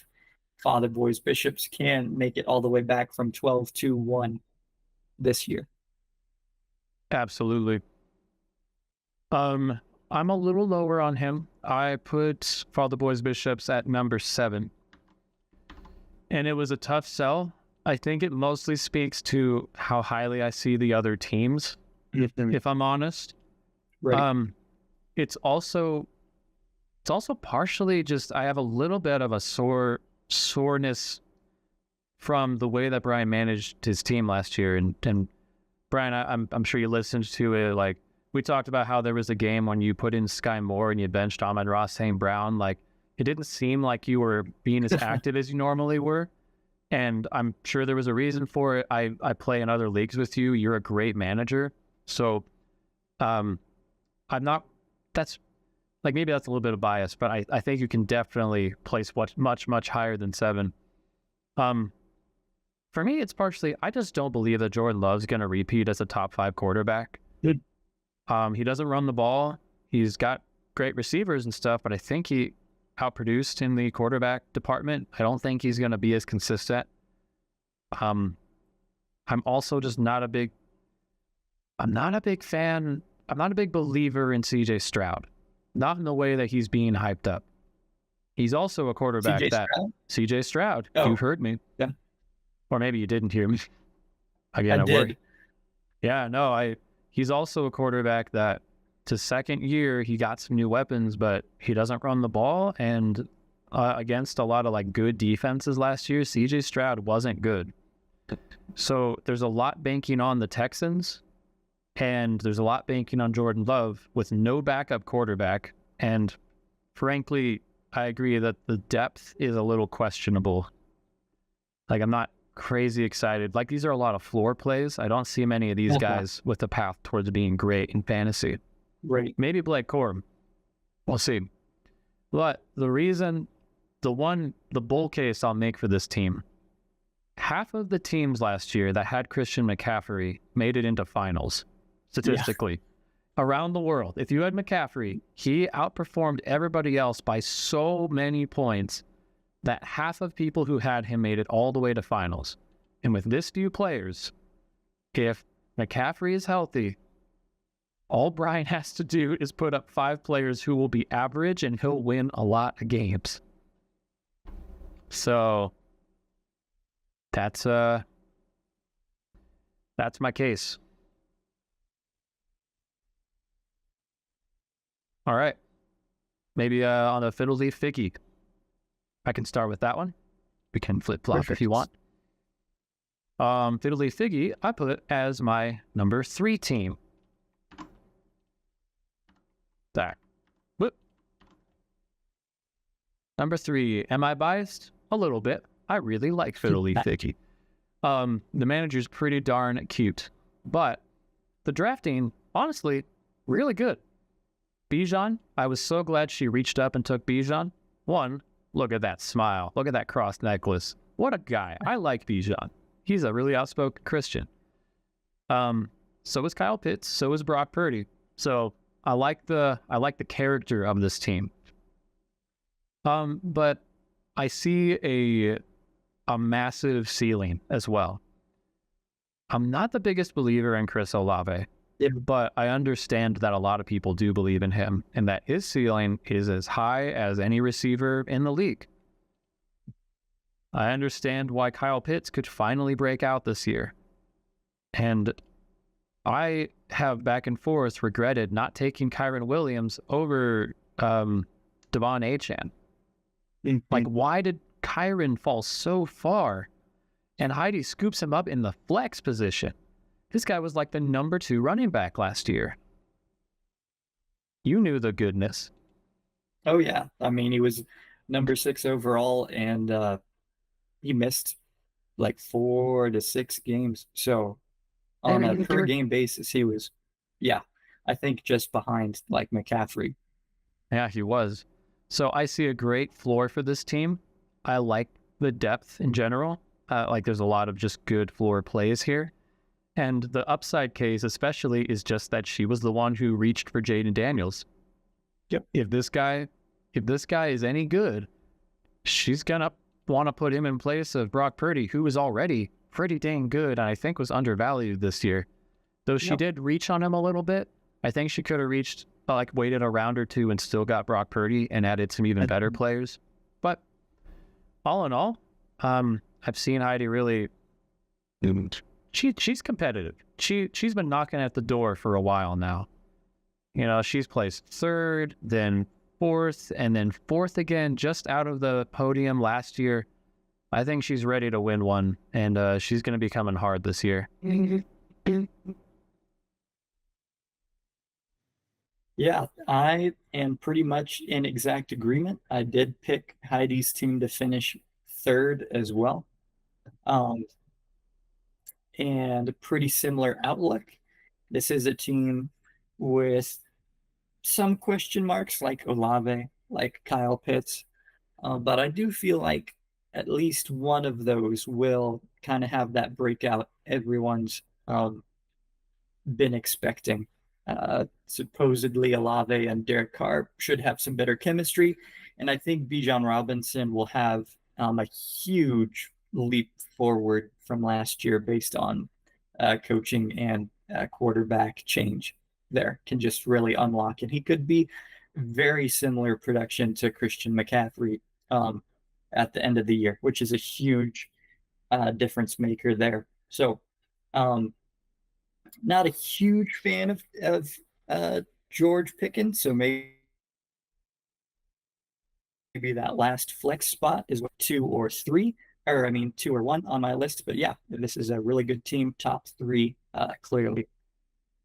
Speaker 2: Father Boys Bishops can make it all the way back from 12-1 this year.
Speaker 1: Absolutely. I'm a little lower on him. I put Father Boys Bishops at number 7. And it was a tough sell. I think it mostly speaks to how highly I see the other teams, if I'm honest.
Speaker 2: Right.
Speaker 1: It's also partially just I have a little bit of a soreness from the way that Brian managed his team last year. And Brian, I'm sure you listened to it. Like, we talked about how there was a game when you put in Sky Moore and you benched Amon-Ra St. Brown. Like, it didn't seem like you were being as active as you normally were. And I'm sure there was a reason for it. I play in other leagues with you. You're a great manager. So I'm not, that's like, maybe that's a little bit of bias, but I think you can definitely place much higher than 7. For me, it's partially, I just don't believe that Jordan Love's going to repeat as a top 5 quarterback.
Speaker 2: Good.
Speaker 1: He doesn't run the ball. He's got great receivers and stuff, but I think he outproduced in the quarterback department. I don't think he's going to be as consistent. I'm also just not a big fan. I'm not a big believer in CJ Stroud. Not in the way that he's being hyped up. He's also a quarterback CJ Stroud.
Speaker 2: Oh.
Speaker 1: You've heard me.
Speaker 2: Yeah.
Speaker 1: Or maybe you didn't hear me. Again,
Speaker 2: I did.
Speaker 1: Yeah, no, he's also a quarterback that to second year, he got some new weapons, but he doesn't run the ball. And against a lot of like good defenses last year, CJ Stroud wasn't good. So there's a lot banking on the Texans, and there's a lot banking on Jordan Love with no backup quarterback. And frankly, I agree that the depth is a little questionable. Like, I'm not crazy excited. Like, these are a lot of floor plays. I don't see many of these guys with a path towards being great in fantasy.
Speaker 2: Right.
Speaker 1: Maybe Blake Corum. We'll see. But the bull case I'll make for this team, half of the teams last year that had Christian McCaffrey made it into finals, statistically. Yeah. Around the world. If you had McCaffrey, he outperformed everybody else by so many points that half of people who had him made it all the way to finals. And with this few players, if McCaffrey is healthy, all Brian has to do is put up 5 players who will be average, and he'll win a lot of games. So that's my case. All right. Maybe on the Fiddle Leaf Figgy. I can start with that one. We can flip-flop if you want. Fiddle Leaf Figgy, I put as my number 3 team. There. Whoop. Number 3. Am I biased? A little bit. I really like Fiddle Leaf Figgy. The manager's pretty darn cute. But the drafting, honestly, really good. Bijan, I was so glad she reached up and took Bijan. 1, look at that smile. Look at that cross necklace. What a guy. I like Bijan. He's a really outspoken Christian. So is Kyle Pitts. So is Brock Purdy. So I like the character of this team. But I see a massive ceiling as well. I'm not the biggest believer in Chris Olave. Yeah. But I understand that a lot of people do believe in him, and that his ceiling is as high as any receiver in the league. I understand why Kyle Pitts could finally break out this year. And I have back and forth regretted not taking Kyron Williams over Devon Achane. Mm-hmm. Like, why did Kyron fall so far? And Heidi scoops him up in the flex position. This guy was like the number 2 running back last year. You knew the goodness.
Speaker 2: Oh, yeah. I mean, he was number 6 overall, and he missed like 4 to 6 games. So on a per game basis, he was, I think just behind like McCaffrey.
Speaker 1: Yeah, he was. So I see a great floor for this team. I like the depth in general. Like there's a lot of just good floor plays here. And the upside case, especially, is just that she was the one who reached for Jaden Daniels.
Speaker 2: Yep.
Speaker 1: If this guy is any good, she's gonna want to put him in place of Brock Purdy, who is already pretty dang good, and I think was undervalued this year. Though she did reach on him a little bit, I think she could have reached, waited a round or two and still got Brock Purdy and added some even better players. But all in all, I've seen Heidi really. She's competitive. She's been knocking at the door for a while now. You know, she's placed third, then fourth, and then fourth again, just out of the podium last year. I think she's ready to win one, and she's going to be coming hard this year.
Speaker 2: Yeah, I am pretty much in exact agreement. I did pick Heidi's team to finish third as well. And a pretty similar outlook. This is a team with some question marks like Olave, like Kyle Pitts. But I do feel like at least one of those will kind of have that breakout everyone's been expecting. Supposedly Olave and Derek Carr should have some better chemistry. And I think Bijan Robinson will have a huge leap forward from last year based on coaching and quarterback change there. Can just really unlock it. He could be very similar production to Christian McCaffrey at the end of the year, which is a huge difference maker there. So not a huge fan of George Pickens, so maybe that last flex spot is what 2 or 3, or I mean 2 or 1 on my list. But yeah, this is a really good team, top 3 clearly.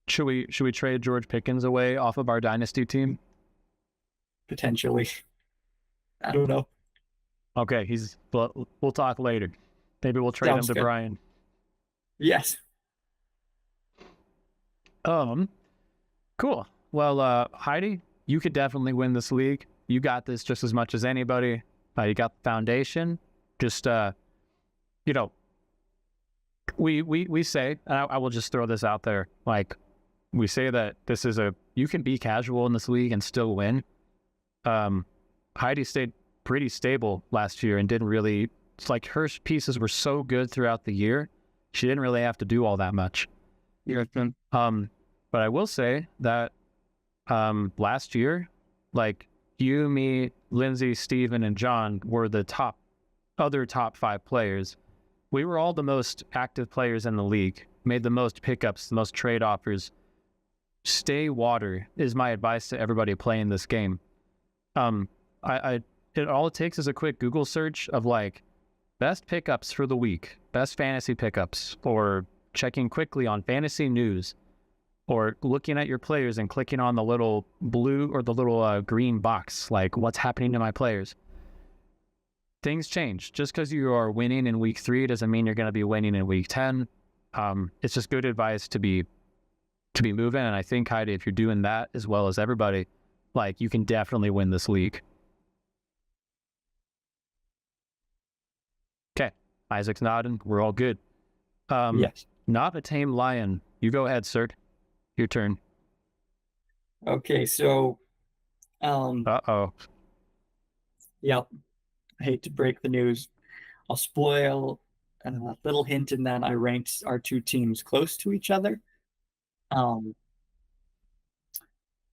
Speaker 1: Should we trade George Pickens away off of our dynasty team?
Speaker 2: Potentially, I don't know.
Speaker 1: Okay, we'll talk later. Maybe we'll trade him to
Speaker 2: good.
Speaker 1: Brian.
Speaker 2: Yes.
Speaker 1: Cool. Well, Heidi, you could definitely win this league. You got this just as much as anybody. You got the foundation. Just, you know, we say, and I will just throw this out there, like, we say that this is you can be casual in this league and still win. Heidi stayed pretty stable last year and didn't really, it's like her pieces were so good throughout the year, she didn't really have to do all that much.
Speaker 2: Yeah.
Speaker 1: But I will say that last year, like you, me, Lindsay, Steven, and John were the other top 5 players. We were all the most active players in the league, made the most pickups, the most trade offers. Stay water is my advice to everybody playing this game. All it takes is a quick Google search of like best pickups for the week, best fantasy pickups, or checking quickly on fantasy news, or looking at your players and clicking on the little blue or the little green box, like what's happening to my players. Things change. Just because you are winning in week 3 doesn't mean you're going to be winning in week 10. It's just good advice to be moving. And I think, Heidi, if you're doing that as well as everybody, like you can definitely win this league. Okay. Isaac's nodding. We're all good.
Speaker 2: Yes.
Speaker 1: Not a tame lion. You go ahead, sir. Your turn.
Speaker 2: Okay, so
Speaker 1: Uh-oh.
Speaker 2: yep. I hate to break the news. I'll spoil a little hint in that I ranked our 2 teams close to each other. And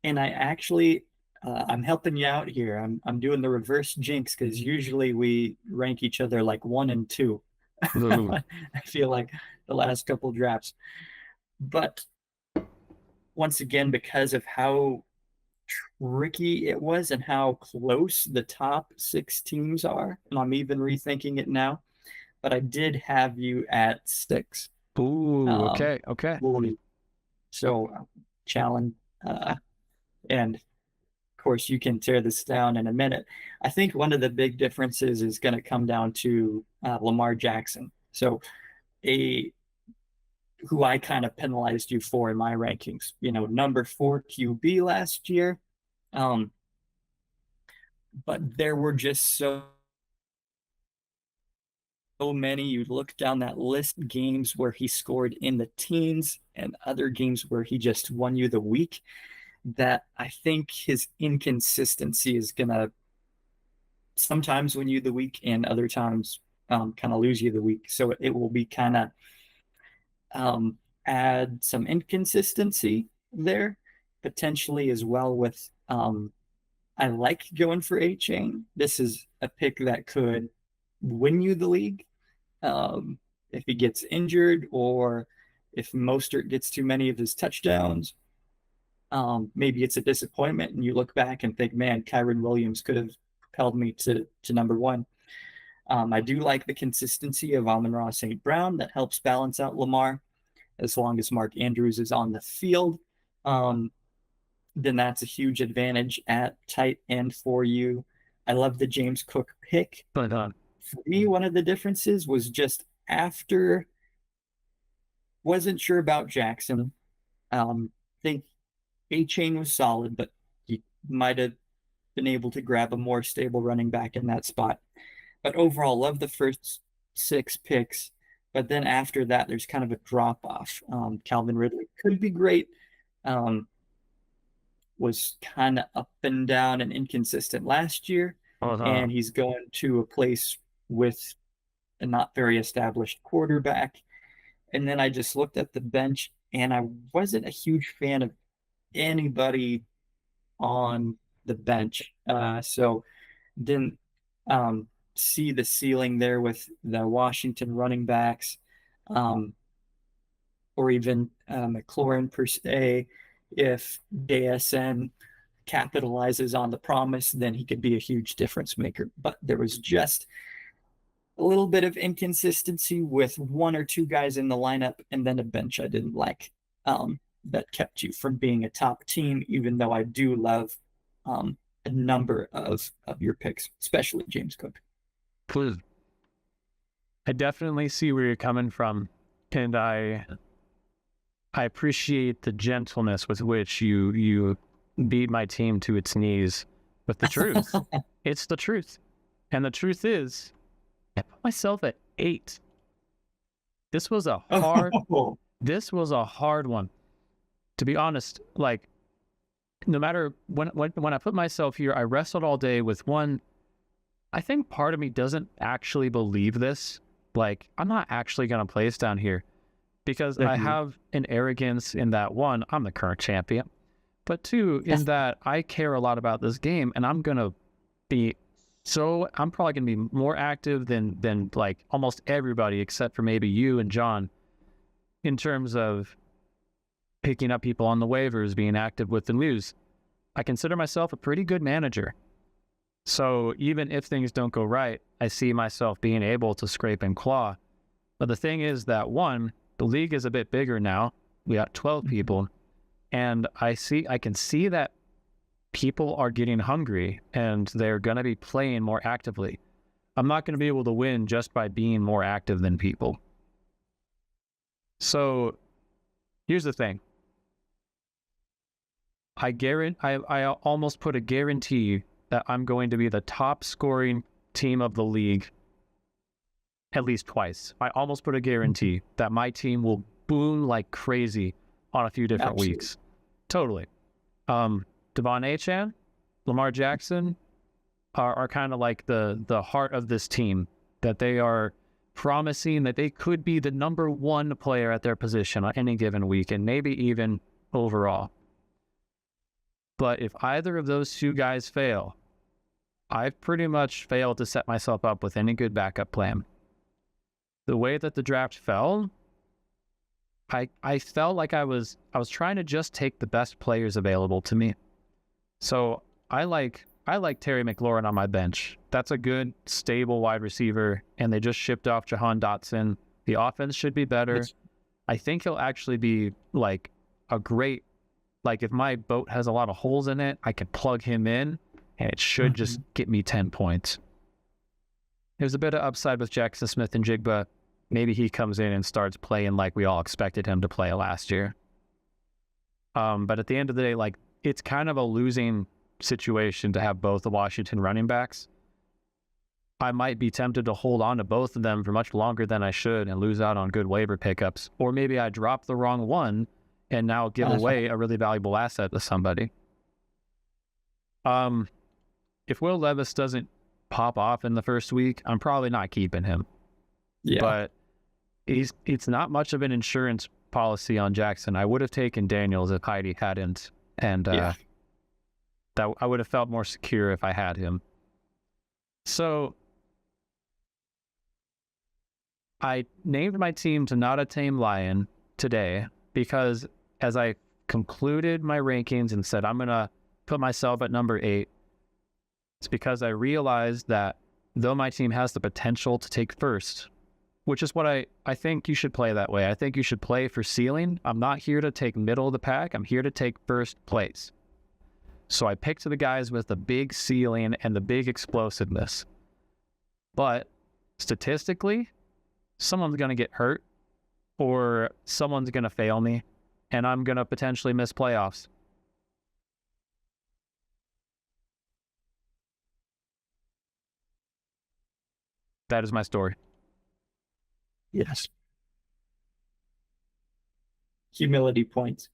Speaker 2: I actually I'm helping you out here. I'm doing the reverse jinx because usually we rank each other like 1 and 2. I feel like the last couple drafts. But once again, because of how tricky it was and how close the top 6 teams are, and I'm even rethinking it now, but I did have you at 6.
Speaker 1: Ooh, okay.
Speaker 2: So challenge, and of course you can tear this down in a minute. I think one of the big differences is going to come down to Lamar Jackson. So who I kind of penalized you for in my rankings, number 4 QB last year. But there were just so many. You look down that list, games where he scored in the teens and other games where he just won you the week, that I think his inconsistency is going to sometimes win you the week and other times kind of lose you the week. So it will be kind of add some inconsistency there potentially as well with I like going for A Chain. This is a pick that could win you the league if he gets injured or if Mostert gets too many of his touchdowns. Maybe it's a disappointment and you look back and think, man, Kyron Williams could have propelled me to number one. I do like the consistency of Amon-Ra St. Brown. That helps balance out Lamar as long as Mark Andrews is on the field. Then that's a huge advantage at tight end for you. I love the James Cook pick.
Speaker 1: But
Speaker 2: For me, one of the differences was just after, wasn't sure about Jackson. Think A Chain was solid, but he might have been able to grab a more stable running back in that spot. But overall, love the first 6 picks. But then after that, there's kind of a drop off. Calvin Ridley could be great. Was kind of up and down and inconsistent last year. And he's going to a place with a not very established quarterback. And then I just looked at the bench and I wasn't a huge fan of anybody on the bench. So didn't see the ceiling there with the Washington running backs or even McLaurin per se. If JSN capitalizes on the promise, then he could be a huge difference maker. But there was just a little bit of inconsistency with 1 or 2 guys in the lineup and then a bench I didn't like that kept you from being a top team, even though I do love a number of your picks, especially James Cook.
Speaker 1: Please. I definitely see where you're coming from, and I appreciate the gentleness with which you beat my team to its knees with the truth. It's the truth. And the truth is, I put myself at 8. This was a hard one. To be honest, like, no matter when I put myself here, I wrestled all day with one. I think part of me doesn't actually believe this. Like, I'm not actually going to place down here because I have an arrogance in that, 1, I'm the current champion, but 2, in that I care a lot about this game and I'm probably going to be more active than like almost everybody except for maybe you and John in terms of picking up people on the waivers, being active with the news. I consider myself a pretty good manager. So even if things don't go right, I see myself being able to scrape and claw. But the thing is that, 1, the league is a bit bigger now. We got 12 people. And I can see that people are getting hungry and they're going to be playing more actively. I'm not going to be able to win just by being more active than people. So here's the thing. I almost put a guarantee that I'm going to be the top scoring team of the league at least twice. I almost put a guarantee that my team will boom like crazy on a few different weeks. Totally. Devon Achane, Lamar Jackson are kind of like the heart of this team, that they are promising that they could be the number 1 player at their position on any given week and maybe even overall. But if either of those 2 guys fail, I've pretty much failed to set myself up with any good backup plan. The way that the draft fell, I felt like I was trying to just take the best players available to me. So I like Terry McLaurin on my bench. That's a good, stable wide receiver, and they just shipped off Jahan Dotson. The offense should be better. I think he'll actually be like a great, like if my boat has a lot of holes in it, I can plug him in, and it should just get me 10 points. There's a bit of upside with Jackson Smith and Jigba. Maybe he comes in and starts playing like we all expected him to play last year. But at the end of the day, like, it's kind of a losing situation to have both the Washington running backs. I might be tempted to hold on to both of them for much longer than I should and lose out on good waiver pickups. Or maybe I drop the wrong one and now give away a really valuable asset to somebody. If Will Levis doesn't pop off in the first week, I'm probably not keeping him.
Speaker 2: Yeah.
Speaker 1: But it's not much of an insurance policy on Jackson. I would have taken Daniels if Heidi hadn't, and that I would have felt more secure if I had him. So I named my team to not a tame lion today because as I concluded my rankings and said I'm going to put myself at number 8, it's because I realized that though my team has the potential to take first, which is what I think you should play that way. I think you should play for ceiling. I'm not here to take middle of the pack. I'm here to take first place. So I picked the guys with the big ceiling and the big explosiveness. But statistically, someone's going to get hurt or someone's going to fail me, and I'm going to potentially miss playoffs. That is my story.
Speaker 2: Yes. Humility points.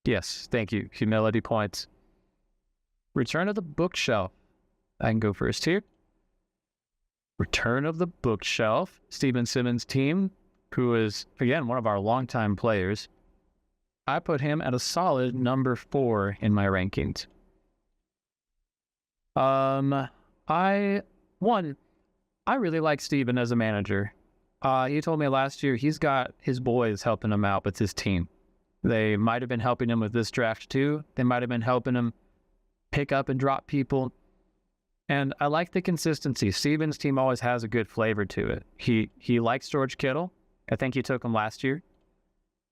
Speaker 1: Yes, thank you. Humility points. Return of the bookshelf. I can go first here. Return of the bookshelf. Steven Simmons' team, who is, again, one of our longtime players. I put him at a solid number 4 in my rankings. I really like Steven as a manager. He told me last year he's got his boys helping him out with his team. They might have been helping him with this draft too. They might have been helping him pick up and drop people. And I like the consistency. Steven's team always has a good flavor to it. He likes George Kittle. I think he took him last year.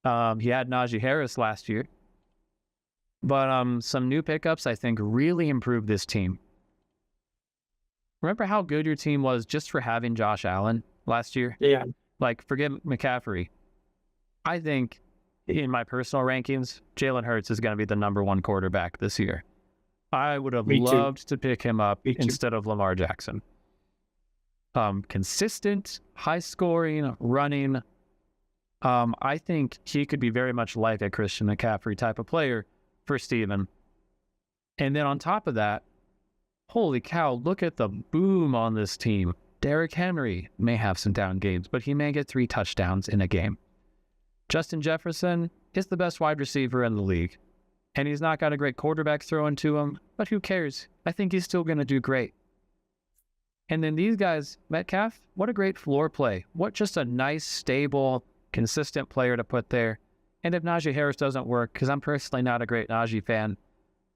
Speaker 1: He had Najee Harris last year. But some new pickups, I think, really improved this team. Remember how good your team was just for having Josh Allen last year?
Speaker 2: Yeah.
Speaker 1: Like, forget McCaffrey. I think, in my personal rankings, Jalen Hurts is going to be the number 1 quarterback this year. I would have loved to pick him up instead of Lamar Jackson. Consistent, high-scoring, running. I think he could be very much like a Christian McCaffrey type of player for Steven. And then on top of that, holy cow, look at the boom on this team. Derrick Henry may have some down games, but he may get 3 touchdowns in a game. Justin Jefferson is the best wide receiver in the league. And he's not got a great quarterback throwing to him, but who cares? I think he's still going to do great. And then these guys, Metcalf, what a great floor play. What just a nice, stable, consistent player to put there. And if Najee Harris doesn't work, because I'm personally not a great Najee fan,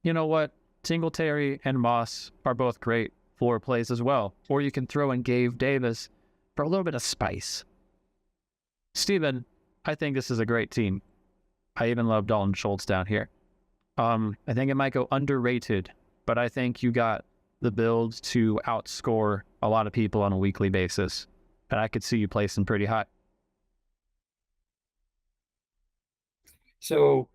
Speaker 1: you know what? Singletary and Moss are both great floor plays as well. Or you can throw in Gabe Davis for a little bit of spice. Steven, I think this is a great team. I even love Dalton Schultz down here. I think it might go underrated, but I think you got the build to outscore a lot of people on a weekly basis. And I could see you placing pretty high.
Speaker 2: So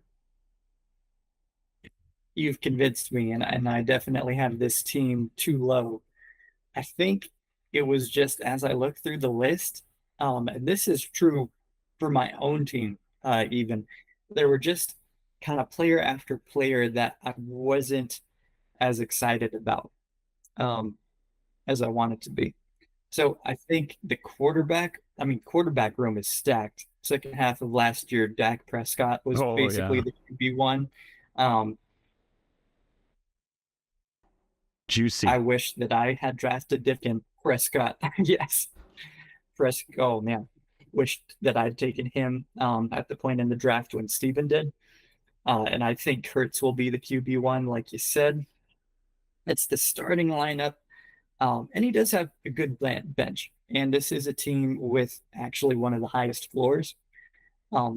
Speaker 2: you've convinced me, and I definitely have this team too low. I think it was just as I looked through the list, and this is true for my own team, even. There were just kind of player after player that I wasn't as excited about as I wanted to be. So I think the quarterback room is stacked. Second half of last year, Dak Prescott was basically the QB1.
Speaker 1: Juicy.
Speaker 2: I wish that I had drafted Dickon Prescott. Yes. Prescott. Oh, man. Wished that I'd taken him at the point in the draft when Steven did. And I think Hurts will be the QB1, like you said. It's the starting lineup. And he does have a good bench. And this is a team with actually one of the highest floors. I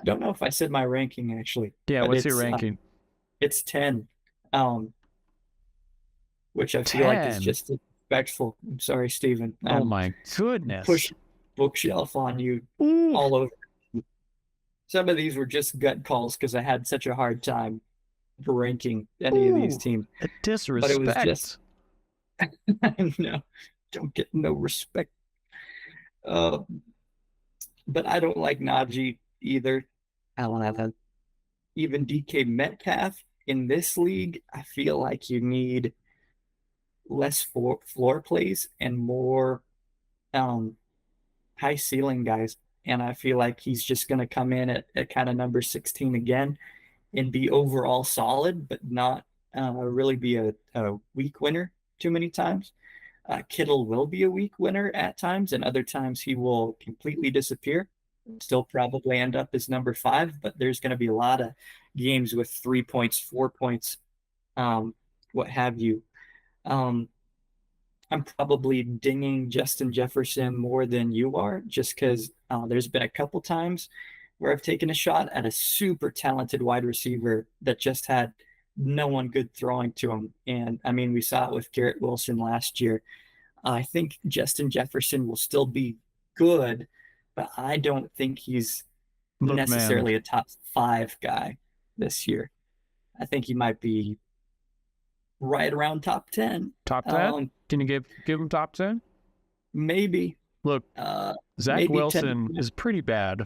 Speaker 2: don't know if I said my ranking, actually.
Speaker 1: Yeah, what's your ranking?
Speaker 2: It's 10, which I feel like is just disrespectful. I'm sorry, Steven.
Speaker 1: Oh, my goodness.
Speaker 2: Push bookshelf on you all over. Some of these were just gut calls because I had such a hard time ranking any of these teams.
Speaker 1: Disrespect.
Speaker 2: But it was just, I know. don't get no respect. Uh, but I don't like Najee either. I don't have even DK Metcalf in this league. I feel like you need less floor plays and more um, high ceiling guys. And I feel like he's just going to come in at kind of number 16 again and be overall solid, but not really be a week winner too many times. Kittle will be a week winner at times, and other times he will completely disappear. Still probably end up as number 5, but there's going to be a lot of games with 3 points, 4 points, what have you. Um, I'm probably dinging Justin Jefferson more than you are, just because there's been a couple times where I've taken a shot at a super talented wide receiver that just had no one good throwing to him. And I mean, we saw it with Garrett Wilson last year. I think Justin Jefferson will still be good, but I don't think he's
Speaker 1: Look, man,
Speaker 2: necessarily a top 5 guy this year. I think he might be right around top 10.
Speaker 1: top 10? Can you give him top 10?
Speaker 2: Maybe,
Speaker 1: Look,
Speaker 2: uh,
Speaker 1: Zach
Speaker 2: maybe 10.
Speaker 1: Wilson is pretty bad.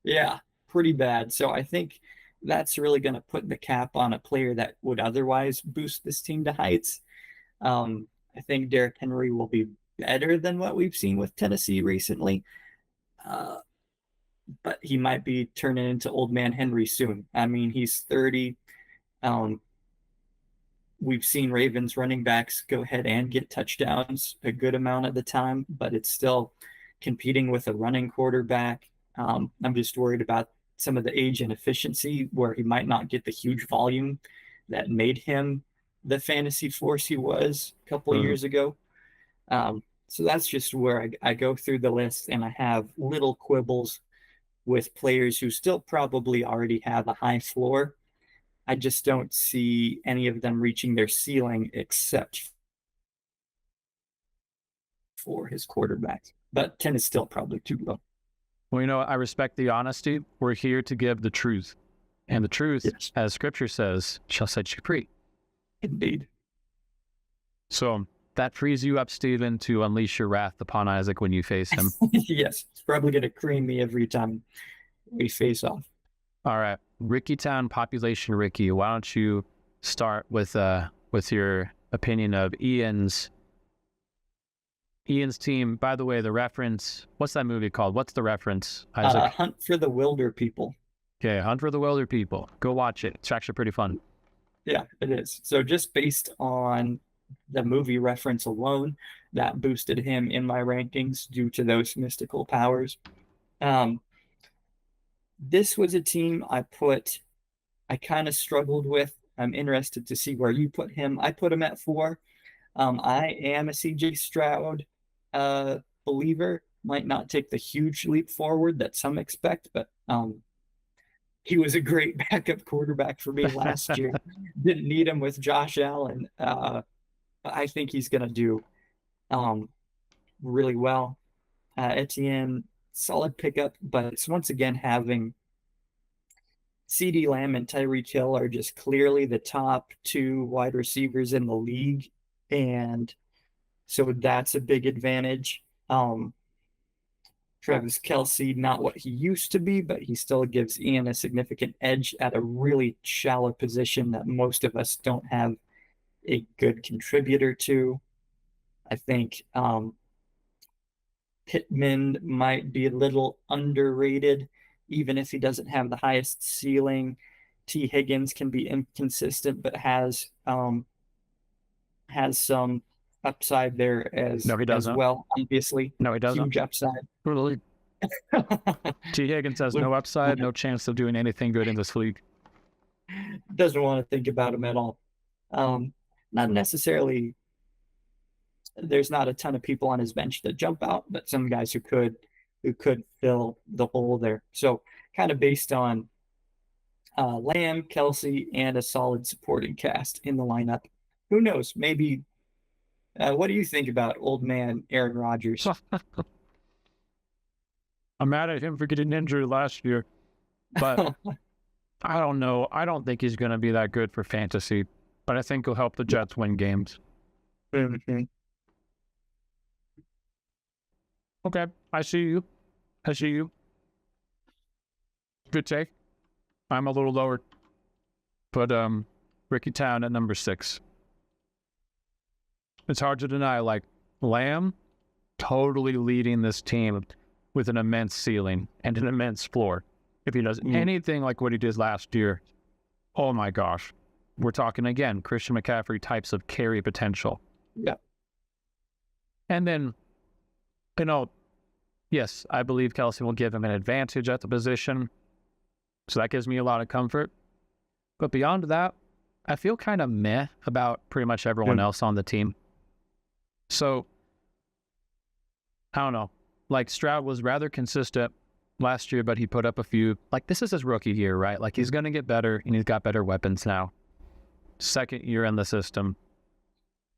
Speaker 2: Yeah, pretty bad. So I think that's really going to put the cap on a player that would otherwise boost this team to heights. I think Derrick Henry will be better than what we've seen with Tennessee recently, uh, but he might be turning into old man Henry soon. I mean, he's 30. Um, we've seen Ravens running backs go ahead and get touchdowns a good amount of the time, but it's still competing with a running quarterback. I'm just worried about some of the age and efficiency where he might not get the huge volume that made him the fantasy force he was a couple of years ago. So that's just where I go through the list, and I have little quibbles with players who still probably already have a high floor. I just don't see any of them reaching their ceiling except for his quarterbacks. But 10 is still probably too low.
Speaker 1: Well, I respect the honesty. We're here to give the truth. And the truth,
Speaker 2: Yes,
Speaker 1: as scripture says, shall set you free.
Speaker 2: indeed.
Speaker 1: So that frees you up, Stephen, to unleash your wrath upon Isaac when you face him.
Speaker 2: Yes, it's probably going to cream me every time we face off.
Speaker 1: All right. Ricky Town population, Ricky, why don't you start with your opinion of Ian's team? By the way, the reference, what's that movie called? What's the reference, Isaac?
Speaker 2: Hunt for the Wilder People.
Speaker 1: Okay, Hunt for the Wilder People. Go watch it. It's actually pretty fun.
Speaker 2: Yeah, it is. So just based on the movie reference alone, that boosted him in my rankings due to those mystical powers. Um, this was a team I kind of struggled with. I'm interested to see where you put him. I put him at 4. I am a CJ Stroud believer. Might not take the huge leap forward that some expect, but he was a great backup quarterback for me last year. Didn't need him with Josh Allen. I think he's going to do really well. Etienne, solid pickup, but it's once again having CeeDee Lamb and Tyreek Hill are just clearly the top 2 wide receivers in the league. And so that's a big advantage. Travis Kelce, not what he used to be, but he still gives Ian a significant edge at a really shallow position that most of us don't have a good contributor to. I think Pittman might be a little underrated, even if he doesn't have the highest ceiling. T. Higgins can be inconsistent, but has some upside there
Speaker 1: No, he
Speaker 2: as
Speaker 1: doesn't.
Speaker 2: well. Obviously,
Speaker 1: No, he doesn't.
Speaker 2: huge upside.
Speaker 1: Really? T. Higgins has no upside, no chance of doing anything good in this league.
Speaker 2: Doesn't want to think about him at all. Not necessarily. There's not a ton of people on his bench that jump out, but some guys who could fill the hole there. So kind of based on Lamb, Kelce, and a solid supporting cast in the lineup. Who knows? Maybe. What do you think about old man Aaron Rodgers?
Speaker 1: I'm mad at him for getting injured last year, but I don't know. I don't think he's going to be that good for fantasy, but I think he'll help the Jets win games.
Speaker 2: Mhm.
Speaker 1: Okay, I see you. I see you. Good take. I'm a little lower, but Ricky Town at number 6. It's hard to deny. Like Lamb, totally leading this team with an immense ceiling and an immense floor. If he does anything like what he did last year, oh my gosh, we're talking again Christian McCaffrey types of carry potential.
Speaker 2: Yeah.
Speaker 1: And then, yes, I believe Kelsey will give him an advantage at the position. So that gives me a lot of comfort. But beyond that, I feel kind of meh about pretty much everyone else on the team. So, I don't know. Like, Stroud was rather consistent last year, but he put up a few. Like, this is his rookie year, right? Like, he's going to get better, and he's got better weapons now. Second year in the system.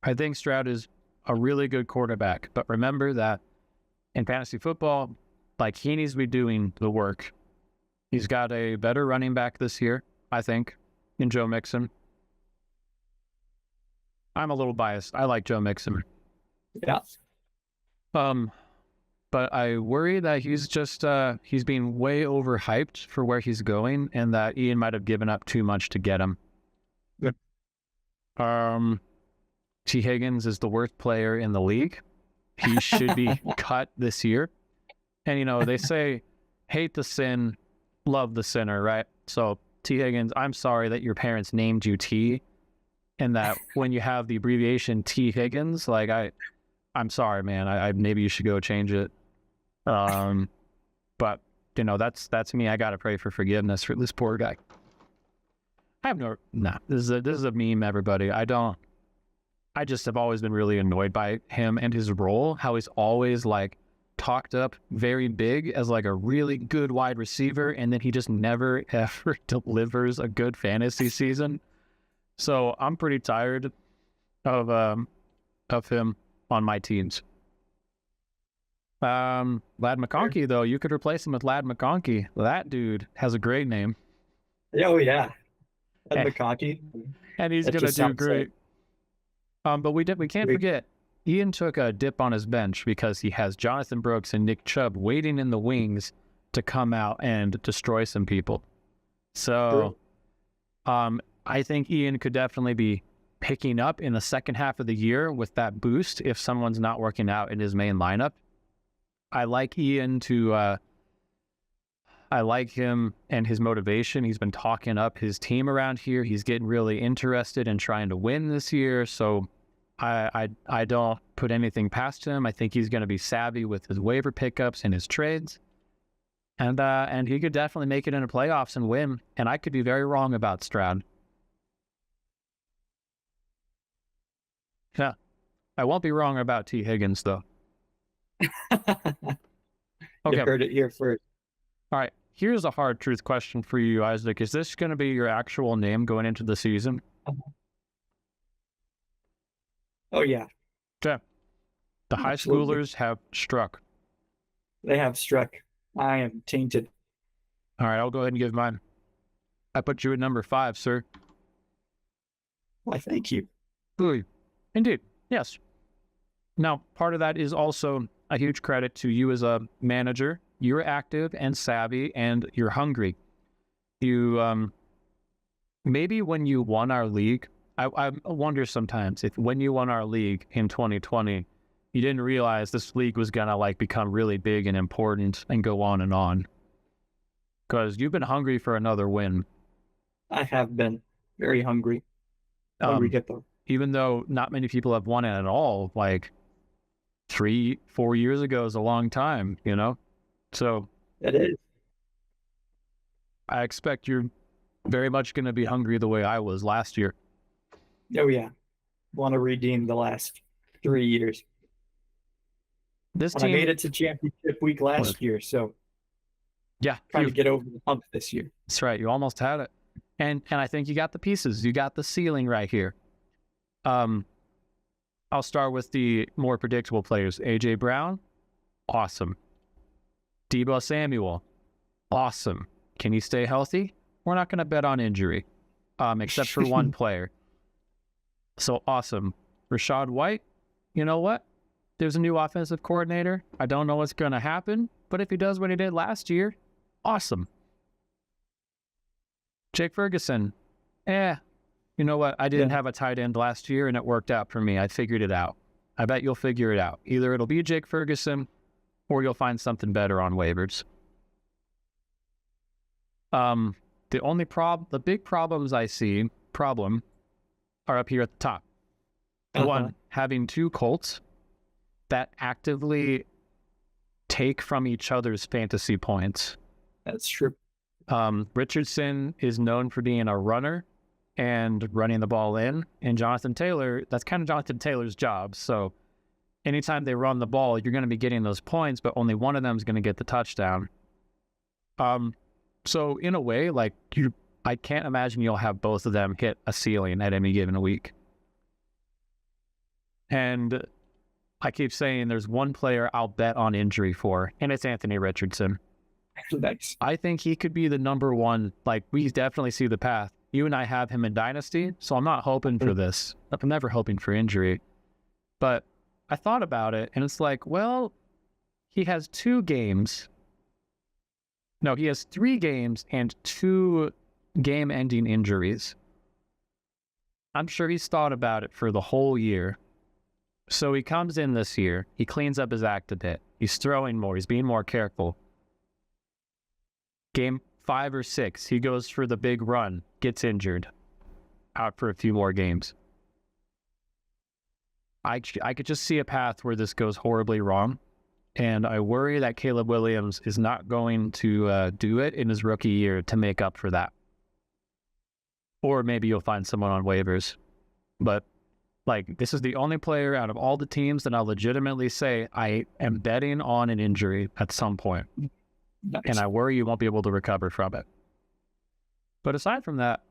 Speaker 1: I think Stroud is a really good quarterback. But remember that in fantasy football, like, he needs to be doing the work. He's got a better running back this year, I think, in Joe Mixon. I'm a little biased. I like Joe Mixon.
Speaker 2: Yeah.
Speaker 1: But I worry that he's just he's being way overhyped for where he's going, and that Ian might have given up too much to get him.
Speaker 2: Good.
Speaker 1: T. Higgins is the worst player in the league. He should be cut this year. And they say hate the sin, love the sinner, right? So T. Higgins, I'm sorry that your parents named you T, and that when you have the abbreviation T. Higgins, like I'm sorry, man. I maybe you should go change it. But that's me. I gotta pray for forgiveness for this poor guy. I have this is a meme, everybody. I just have always been really annoyed by him and his role, how he's always like talked up very big as like a really good wide receiver, and then he just never ever delivers a good fantasy season. So I'm pretty tired of him on my teams. Lad McConkey, though, you could replace him with Lad McConkey. That dude has a great name.
Speaker 2: Oh yeah, Lad McConkey,
Speaker 1: and he's gonna do great. But we can't forget, Ian took a dip on his bench because he has Jonathan Brooks and Nick Chubb waiting in the wings to come out and destroy some people. So, I think Ian could definitely be picking up in the second half of the year with that boost if someone's not working out in his main lineup. I like Ian I like him and his motivation. He's been talking up his team around here. He's getting really interested in trying to win this year. So I don't put anything past him. I think he's going to be savvy with his waiver pickups and his trades. And he could definitely make it into playoffs and win. And I could be very wrong about Stroud. Yeah. I won't be wrong about T. Higgins, though.
Speaker 2: Okay. You heard it here first.
Speaker 1: All right. Here's a hard truth question for you, Isaac. Is this going to be your actual name going into the season?
Speaker 2: Oh, yeah.
Speaker 1: Okay. The high schoolers have struck.
Speaker 2: They have struck. I am tainted.
Speaker 1: All right. I'll go ahead and give mine. I put you at number 5, sir.
Speaker 2: Why, thank you.
Speaker 1: Indeed. Yes. Now, part of that is also a huge credit to you as a manager. You're active and savvy, and you're hungry. You, maybe when you won our league, I wonder sometimes if when you won our league in 2020, you didn't realize this league was going to like become really big and important and go on and on. Because you've been hungry for another win.
Speaker 2: I have been very hungry. Hungry get them.
Speaker 1: Even though not many people have won it at all, like 3-4 years ago is a long time, So
Speaker 2: it is.
Speaker 1: I expect you're very much going to be hungry the way I was last year.
Speaker 2: Oh, yeah. Want to redeem the last 3 years.
Speaker 1: This
Speaker 2: team,
Speaker 1: team
Speaker 2: I made it to championship week last year, so
Speaker 1: yeah,
Speaker 2: trying to get over the hump this year.
Speaker 1: That's right. You almost had it. And I think you got the pieces. You got the ceiling right here. I'll start with the more predictable players. A.J. Brown, awesome. Deebo Samuel, awesome. Can he stay healthy? We're not going to bet on injury, except for one player. So awesome. Rashad White, you know what? there's a new offensive coordinator. I don't know what's going to happen, but if he does what he did last year, awesome. Jake Ferguson, you know what? I didn't have a tight end last year, and it worked out for me. I figured it out. I bet you'll figure it out. Either it'll be Jake Ferguson, or you'll find something better on waivers. The big problems I see are up here at the top. One, having two Colts that actively take from each other's fantasy points.
Speaker 2: That's true.
Speaker 1: Richardson is known for being a runner and running the ball in, and Jonathan Taylor, that's kind of Jonathan Taylor's job. So anytime they run the ball, you're going to be getting those points, but only one of them is going to get the touchdown. So in a way, like I can't imagine you'll have both of them hit a ceiling at any given week. And I keep saying there's one player I'll bet on injury for, and it's Anthony Richardson.
Speaker 2: Nice.
Speaker 1: I think he could be the number one. Like, we definitely see the path. You and I have him in Dynasty, so I'm not hoping for this. I'm never hoping for injury. But I thought about it, and it's like, well, he has 2 games. No, he has 3 games and 2 game-ending injuries. I'm sure he's thought about it for the whole year. So he comes in this year. He cleans up his act a bit. He's throwing more. He's being more careful. Game 5 or 6, he goes for the big run, gets injured, out for a few more games. I could just see a path where this goes horribly wrong, and I worry that Caleb Williams is not going to do it in his rookie year to make up for that. Or maybe you'll find someone on waivers. But like, this is the only player out of all the teams that I'll legitimately say I am betting on an injury at some point.
Speaker 2: Nice.
Speaker 1: And I worry you won't be able to recover from it. But aside from that,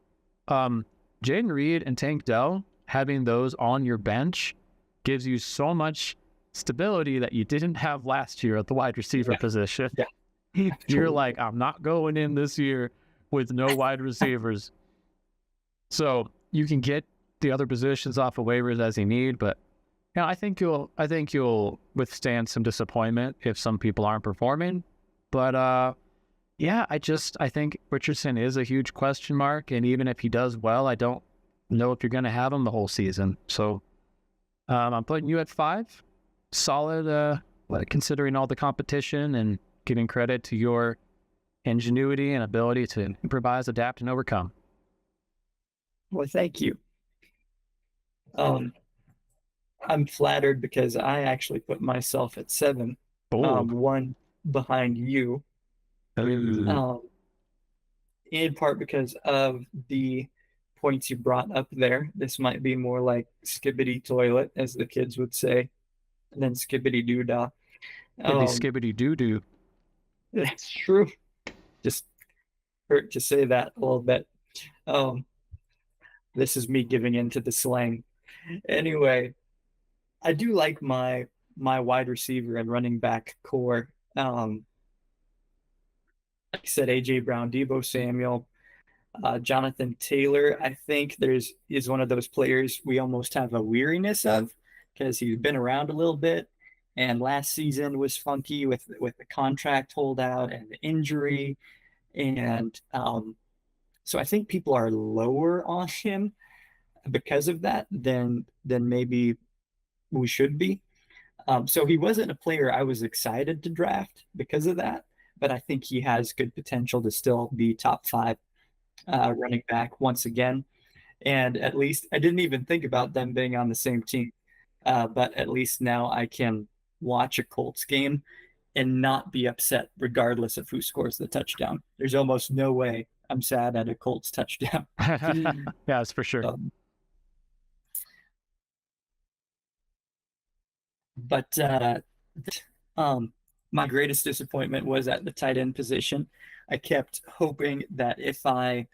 Speaker 1: Jaden Reed and Tank Dell, having those on your bench gives you so much stability that you didn't have last year at the wide receiver position.
Speaker 2: Yeah.
Speaker 1: You're like, I'm not going in this year with no wide receivers. So you can get the other positions off of waivers as you need, but yeah, I think you'll withstand some disappointment if some people aren't performing. But yeah, I think Richardson is a huge question mark, and even if he does well, I don't know if you're going to have him the whole season. So I'm putting you at 5. Solid, considering all the competition, and giving credit to your ingenuity and ability to improvise, adapt, and overcome.
Speaker 2: Well, thank you. I'm flattered because I actually put myself at 7, one behind you. In part because of the points you brought up there. This might be more like skibbity toilet, as the kids would say, than skibbity doo-dah.
Speaker 1: Skibbity doo-doo.
Speaker 2: That's true. Just hurt to say that a little bit. This is me giving into the slang. Anyway, I do like my wide receiver and running back core. Like I said, AJ Brown, Deebo Samuel, Jonathan Taylor. I think is one of those players we almost have a weariness of because he's been around a little bit, and last season was funky with the contract holdout and the injury, and so I think people are lower on him because of that than maybe we should be. So he wasn't a player I was excited to draft because of that, but I think he has good potential to still be top 5 running back once again. And at least I didn't even think about them being on the same team, but at least now I can watch a Colts game and not be upset regardless of who scores the touchdown. There's almost no way I'm sad at a Colts touchdown.
Speaker 1: Yeah, that's for sure.
Speaker 2: But my greatest disappointment was at the tight end position. I kept hoping that if I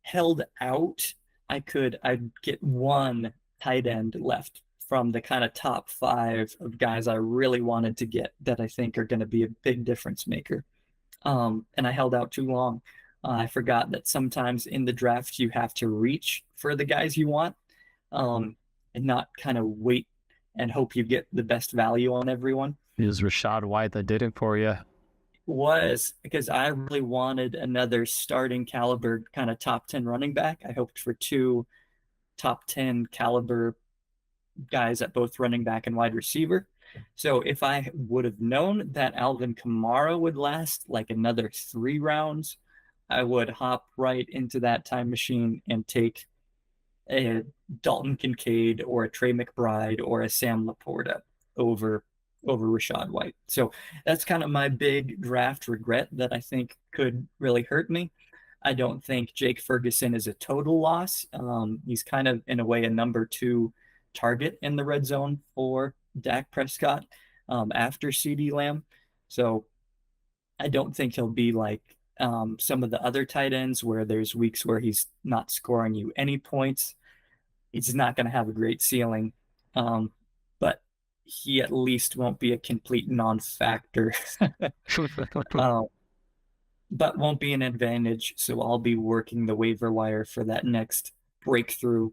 Speaker 2: held out, I'd get one tight end left from the kind of top 5 of guys I really wanted to get that I think are going to be a big difference maker. And I held out too long. I forgot that sometimes in the draft you have to reach for the guys you want, and not kind of wait and hope you get the best value on everyone.
Speaker 1: It was Rashad White that did it for you.
Speaker 2: Was because I really wanted another starting caliber kind of top 10 running back. I hoped for two top 10 caliber guys at both running back and wide receiver. So if I would have known that Alvin Kamara would last like another 3 rounds, I would hop right into that time machine and take a Dalton Kincaid or a Trey McBride or a Sam Laporta over over Rashad White. So that's kind of my big draft regret that I think could really hurt me. I don't think Jake Ferguson is a total loss. He's kind of, in a way, a number 2 target in the red zone for Dak Prescott after CD Lamb. So I don't think he'll be like some of the other tight ends where there's weeks where he's not scoring you any points. He's not going to have a great ceiling, but he at least won't be a complete non-factor. uh, but won't be an advantage. So I'll be working the waiver wire for that next breakthrough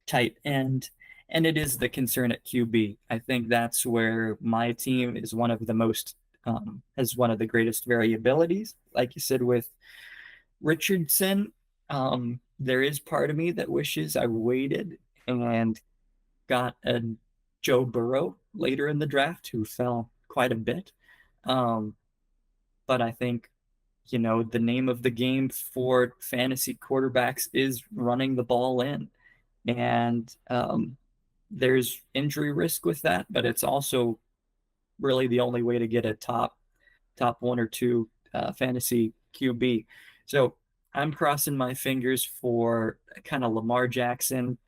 Speaker 2: tight end. And it is the concern at QB. I think that's where my team is one of the most, has one of the greatest variabilities. Like you said, with Richardson, there is part of me that wishes I waited and got a Joe Burrow later in the draft, who fell quite a bit. But I think, the name of the game for fantasy quarterbacks is running the ball in. And there's injury risk with that, but it's also really the only way to get a top 1 or 2 fantasy QB. So I'm crossing my fingers for kind of Lamar Jackson,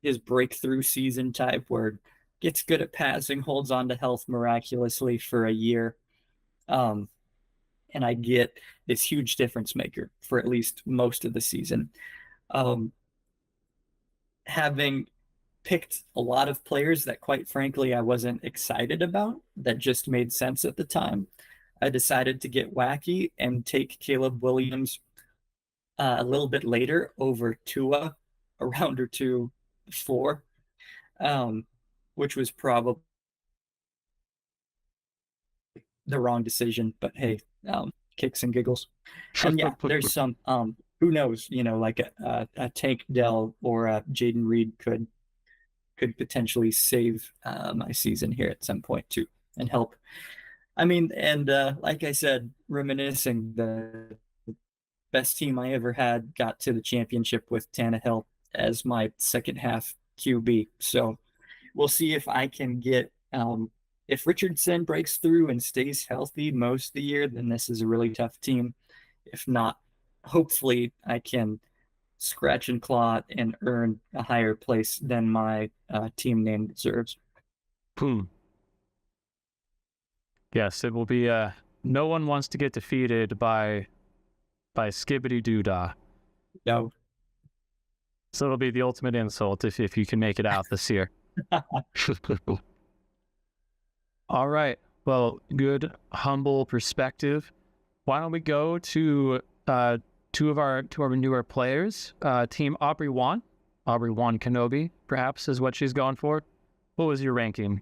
Speaker 2: his breakthrough season type where gets good at passing, holds on to health miraculously for a year. And I get this huge difference maker for at least most of the season. Having picked a lot of players that, quite frankly, I wasn't excited about, that just made sense at the time, I decided to get wacky and take Caleb Williams a little bit later over Tua, a round or two before, which was probably the wrong decision. But hey, kicks and giggles. And yeah, there's some, who knows, like a Tank Dell or a Jaden Reed could potentially save my season here at some point too and help. I mean, and like I said, reminiscing, the best team I ever had got to the championship with Tannehill as my second half QB. So we'll see if I can get, if Richardson breaks through and stays healthy most of the year, then this is a really tough team. If not, hopefully I can scratch and claw and earn a higher place than my team name deserves.
Speaker 1: Boom. Yes, it will be. No one wants to get defeated by Skibbity Doodah.
Speaker 2: No.
Speaker 1: So it'll be the ultimate insult if you can make it out this year. All right. Well, good, humble perspective. Why don't we go to two of our newer players? Team Aubrey Wan Kenobi, perhaps, is what she's going for. What was your ranking?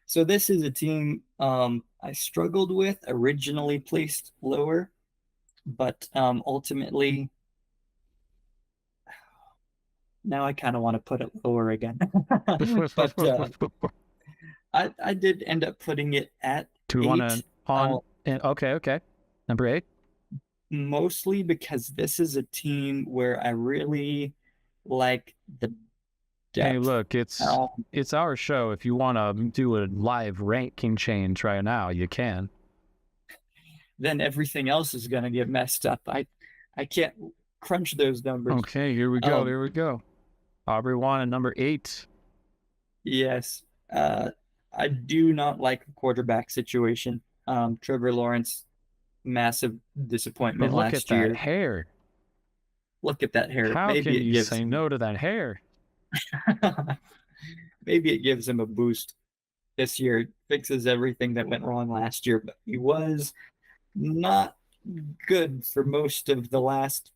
Speaker 2: So this is a team I struggled with, originally placed lower, but ultimately now I kind of want to put it lower again. But I did end up putting it at
Speaker 1: Do we
Speaker 2: 8.
Speaker 1: want to on? Okay. Number 8.
Speaker 2: Mostly because this is a team where I really like the depth.
Speaker 1: Hey, look, it's our show. If you want to do a live ranking change right now, you can.
Speaker 2: Then everything else is going to get messed up. I can't crunch those numbers.
Speaker 1: Okay, here we go. Aubrey Wan at number 8.
Speaker 2: Yes. I do not like the quarterback situation. Trevor Lawrence, massive disappointment last year.
Speaker 1: Look at that hair.
Speaker 2: Look at that hair.
Speaker 1: How can you say no to that hair?
Speaker 2: Maybe it gives him a boost this year. Fixes everything that went wrong last year, but he was not good for most of the last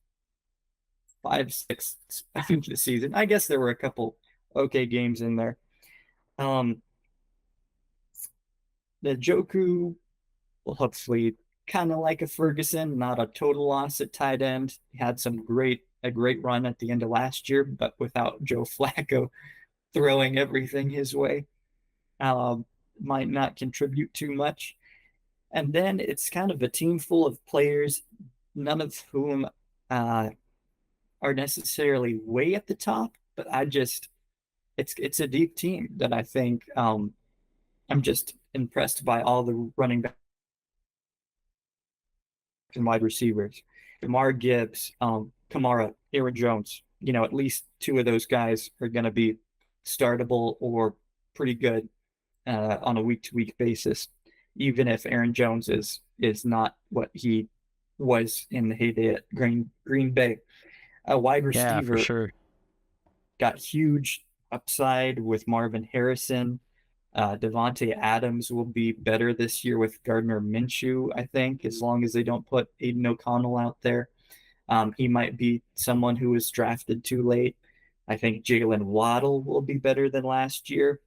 Speaker 2: 5-6 of the season. I guess there were a couple okay games in there. Um, the Joku will hopefully kind of like a Ferguson, not a total loss at tight end. He had a great run at the end of last year, but without Joe Flacco throwing everything his way, might not contribute too much. And then it's kind of a team full of players, none of whom uh, are necessarily way at the top, but it's a deep team that I think I'm just impressed by all the running backs and wide receivers. Jamar Gibbs, Kamara, Aaron Jones. At least two of those guys are going to be startable or pretty good on a week to week basis, even if Aaron Jones is not what he was in the heyday at Green Bay. A wide
Speaker 1: Yeah, for
Speaker 2: receiver
Speaker 1: sure.
Speaker 2: got huge upside with Marvin Harrison. Devontae Adams will be better this year with Gardner Minshew, I think, as long as they don't put Aiden O'Connell out there. He might be someone who was drafted too late. I think Jalen Waddle will be better than last year.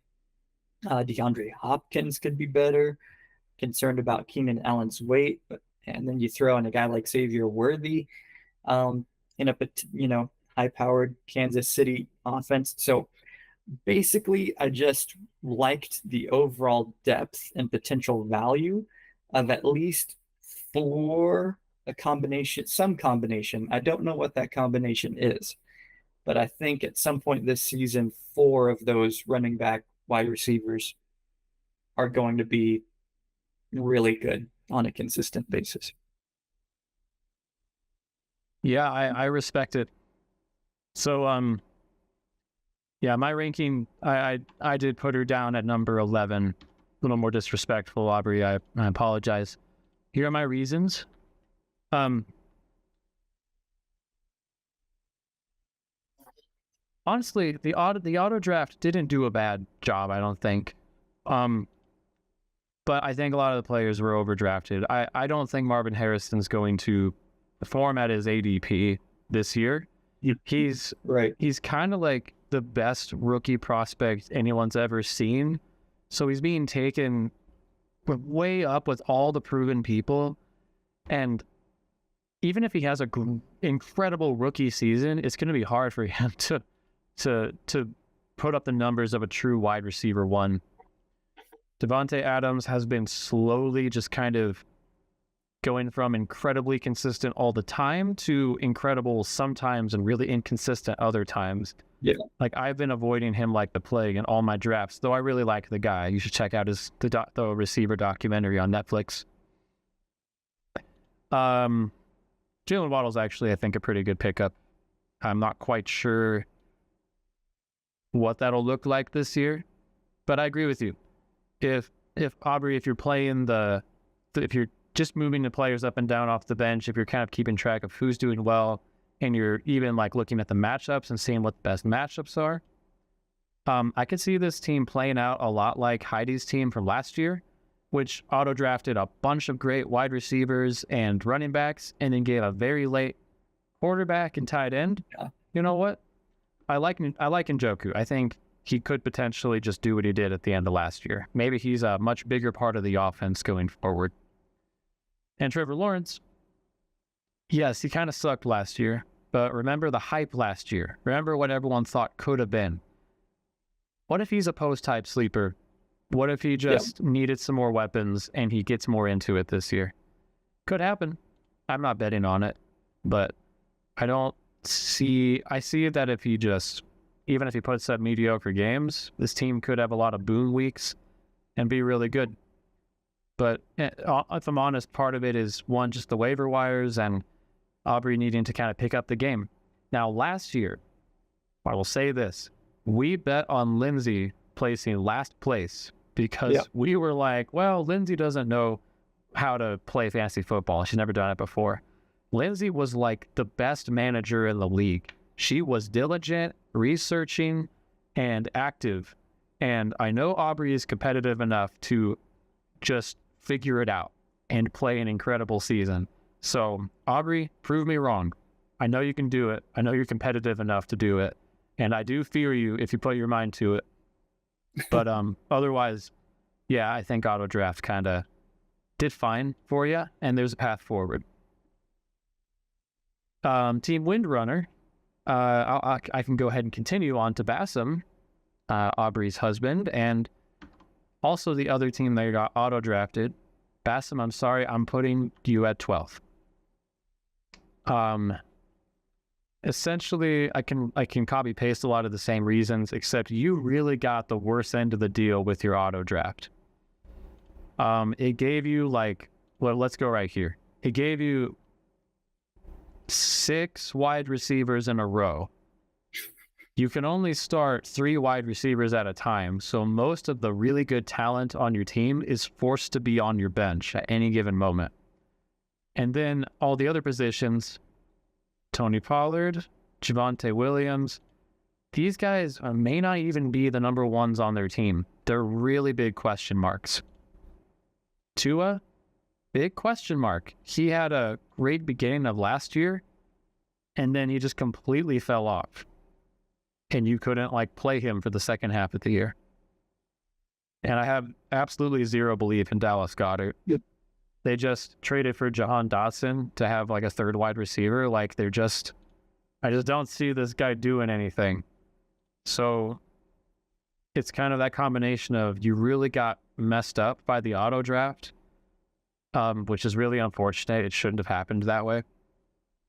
Speaker 2: DeAndre Hopkins could be better. Concerned about Keenan Allen's weight, and then you throw in a guy like Xavier Worthy um, in a high-powered Kansas City offense. So basically, I just liked the overall depth and potential value of at least four a combination, some combination. I don't know what that combination is, but I think at some point this season, four of those running back wide receivers are going to be really good on a consistent basis.
Speaker 1: Yeah, I respect it. So yeah, my ranking, I did put her down at number 11. A little more disrespectful, Aubrey. I apologize. Here are my reasons. Honestly, the auto draft didn't do a bad job, I don't think. But I think a lot of the players were overdrafted. I don't think Marvin Harrison's going to perform at his ADP this year. He's
Speaker 2: Right.
Speaker 1: He's kind of like the best rookie prospect anyone's ever seen. So he's being taken way up with all the proven people. And even if he has a incredible rookie season, it's going to be hard for him to put up the numbers of a true wide receiver one. Devontae Adams has been slowly just kind of going from incredibly consistent all the time to incredible sometimes and really inconsistent other times.
Speaker 2: Yeah.
Speaker 1: Like I've been avoiding him like the plague in all my drafts, though I really like the guy. You should check out the receiver documentary on Netflix. Jalen Waddle's actually, I think, a pretty good pickup. I'm not quite sure what that'll look like this year, but I agree with you. If Aubrey, if you're playing if you're just moving the players up and down off the bench, if you're kind of keeping track of who's doing well, and you're even like looking at the matchups and seeing what the best matchups are, I could see this team playing out a lot like Heidi's team from last year, which auto-drafted a bunch of great wide receivers and running backs, and then gave a very late quarterback and tight end.
Speaker 2: Yeah.
Speaker 1: You know what? I like Njoku. I think he could potentially just do what he did at the end of last year. Maybe he's a much bigger part of the offense going forward. And Trevor Lawrence, yes, he kind of sucked last year, but remember the hype last year. Remember what everyone thought could have been. What if he's a post-hype sleeper? What if he just needed some more weapons and he gets more into it this year? Could happen. I'm not betting on it, but I see that if he just, even if he puts up mediocre games, this team could have a lot of boom weeks and be really good. But if I'm honest, part of it is, one, just the waiver wires and Aubrey needing to kind of pick up the game. Now, last year, I will say this, we bet on Lindsay placing last place because we were like, well, Lindsay doesn't know how to play fantasy football. She's never done it before. Lindsay was like the best manager in the league. She was diligent, researching, and active. And I know Aubrey is competitive enough to just figure it out and play an incredible season. So, Aubrey, prove me wrong. I know you can do it. I know you're competitive enough to do it. And I do fear you if you put your mind to it. But otherwise, yeah, I think auto draft kind of did fine for you, and there's a path forward. Team Windrunner, I can go ahead and continue on to Bassam, Aubrey's husband, and also the other team that got auto drafted. Bassam, I'm sorry, I'm putting you at 12th. Essentially, I can copy paste a lot of the same reasons, except you really got the worst end of the deal with your auto draft. It gave you let's go right here. It gave you 6 wide receivers in a row. You can only start 3 wide receivers at a time, so most of the really good talent on your team is forced to be on your bench at any given moment. And then all the other positions, Tony Pollard, Javonte Williams, these guys may not even be the number ones on their team. They're really big question marks. Tua, big question mark. He had a great beginning of last year, and then he just completely fell off. And you couldn't play him for the second half of the year. And I have absolutely zero belief in Dallas Goedert.
Speaker 2: Yep.
Speaker 1: They just traded for Jahan Dotson to have a third wide receiver. I just don't see this guy doing anything. So it's kind of that combination of you really got messed up by the auto draft, which is really unfortunate. It shouldn't have happened that way.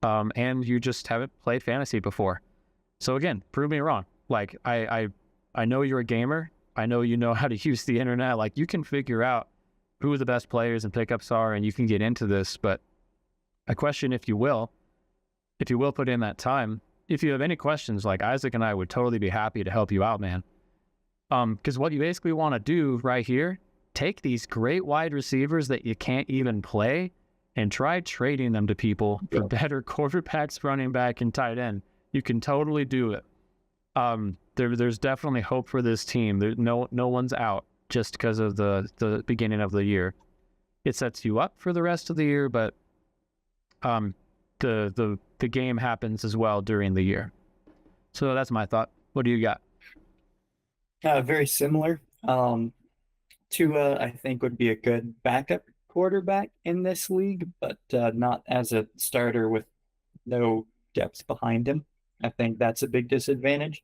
Speaker 1: And you just haven't played fantasy before. So again, prove me wrong. I know you're a gamer. I know you know how to use the internet. You can figure out who the best players and pickups are, and you can get into this. But I question if you will put in that time. If you have any questions, Isaac and I would totally be happy to help you out, man. Because what you basically want to do right here, take these great wide receivers that you can't even play and try trading them to people for better quarterbacks, running back, and tight end. You can totally do it. There's definitely hope for this team. No one's out just because of the beginning of the year. It sets you up for the rest of the year, but the game happens as well during the year. So that's my thought. What do you got?
Speaker 2: Very similar. Tua, I think, would be a good backup quarterback in this league, but not as a starter with no depth behind him. I think that's a big disadvantage.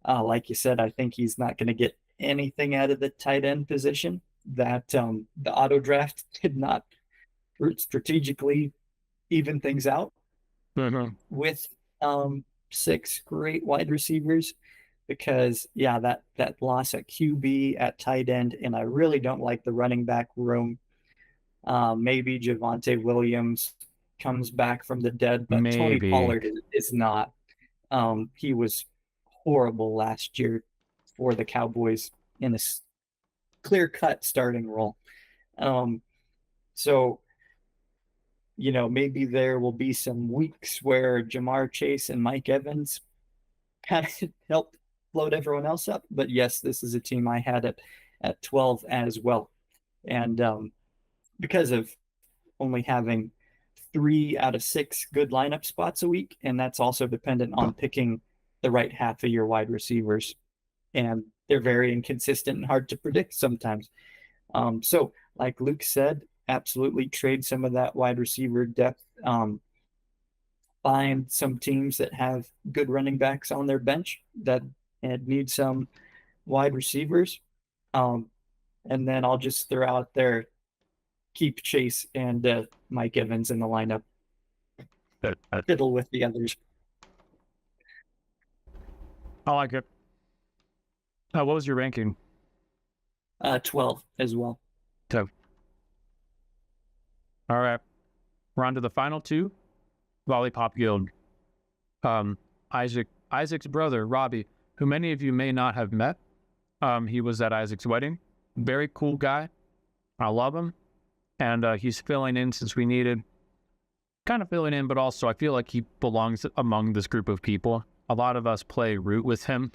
Speaker 2: Like you said, I think he's not going to get anything out of the tight end position. That the auto draft did not strategically even things out with 6 great wide receivers. Because that loss at QB, at tight end, and I really don't like the running back room. Maybe Javonte Williams comes back from the dead, but
Speaker 1: Maybe.
Speaker 2: Tony Pollard is not. He was horrible last year for the Cowboys in a clear-cut starting role. So, maybe there will be some weeks where Jamar Chase and Mike Evans kind of help float everyone else up. But yes, this is a team I had at 12 as well. And because of only having 3 out of 6 good lineup spots a week, and that's also dependent on picking the right half of your wide receivers. And they're very inconsistent and hard to predict sometimes. So like Luke said, absolutely trade some of that wide receiver depth. Find some teams that have good running backs on their bench that need some wide receivers. And then I'll just throw out there, keep Chase and Mike Evans in the lineup. Fiddle with the others.
Speaker 1: I like it. What was your ranking?
Speaker 2: 12 as well.
Speaker 1: So, all right. We're on to the final 2. Lollipop Guild. Isaac's brother, Robbie, who many of you may not have met. He was at Isaac's wedding. Very cool guy. I love him. And he's filling in since we needed. Kind of filling in, but also I feel like he belongs among this group of people. A lot of us play root with him.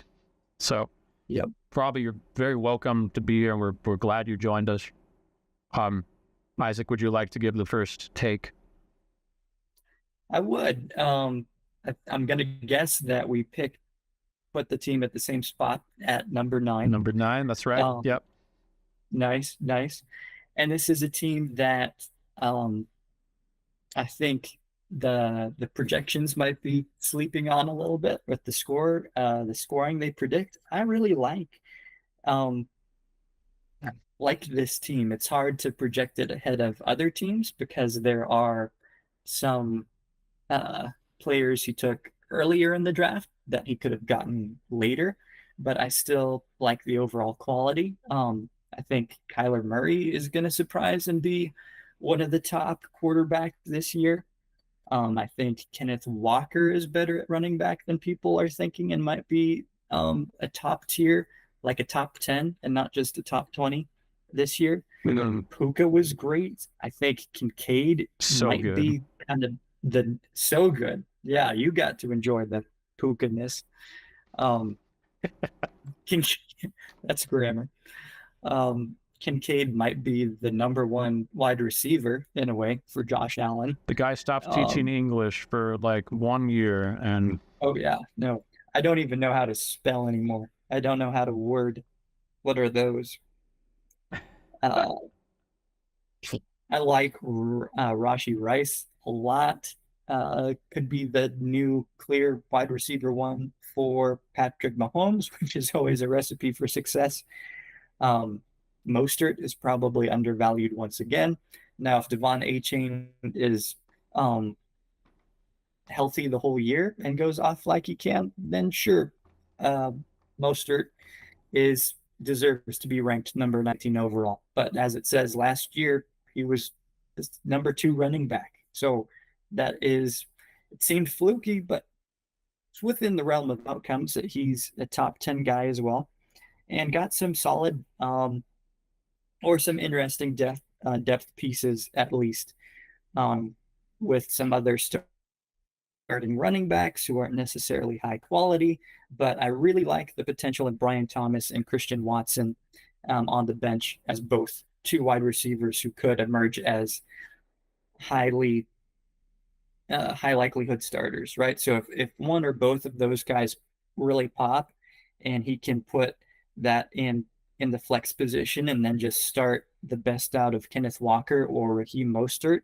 Speaker 1: So,
Speaker 2: yep.
Speaker 1: Robbie, you're very welcome to be here, and we're glad you joined us. Isaac, would you like to give the first take?
Speaker 2: I would. I'm going to guess that we picked put the team at the same spot at number 9.
Speaker 1: Number 9, that's right.
Speaker 2: Um,
Speaker 1: Yep.
Speaker 2: nice, nice. And this is a team that I think the projections might be sleeping on a little bit with the scoring they predict. I really um like this team. It's hard to project it ahead of other teams because there are some uh, players he took earlier in the draft that he could have gotten later, but I still like the overall quality. I think Kyler Murray is going to surprise and be one of the top quarterbacks this year. I think Kenneth Walker is better at running back than people are thinking and might be a top tier, like a top 10 and not just a top 20 this year. Puka was great. I think Kincaid
Speaker 1: So
Speaker 2: might
Speaker 1: good.
Speaker 2: be kind of the so good. Yeah, you got to enjoy the Puka-ness. Um, that's grammar. Kincaid might be the number 1 wide receiver in a way for Josh Allen.
Speaker 1: The guy stopped teaching English for like 1 year, and
Speaker 2: oh yeah, no, I don't even know how to spell anymore. I don't know how to word. What are those? Uh, I like Rashi Rice a lot. Could be the new clear wide receiver 1 for Patrick Mahomes, which is always a recipe for success. Mostert is probably undervalued once again. Now, if Devon Achane is healthy the whole year and goes off like he can, then sure, Mostert deserves to be ranked number 19 overall. But as it says, last year he was number 2 running back. So it seemed fluky, but it's within the realm of outcomes that he's a top 10 guy as well, and got some solid or some interesting depth pieces at least, with some other starting running backs who aren't necessarily high quality, but I really like the potential in Brian Thomas and Christian Watson on the bench as both 2 wide receivers who could emerge as high likelihood starters, right? So if one or both of those guys really pop and he can put that in the flex position and then just start the best out of Kenneth Walker or Raheem Mostert,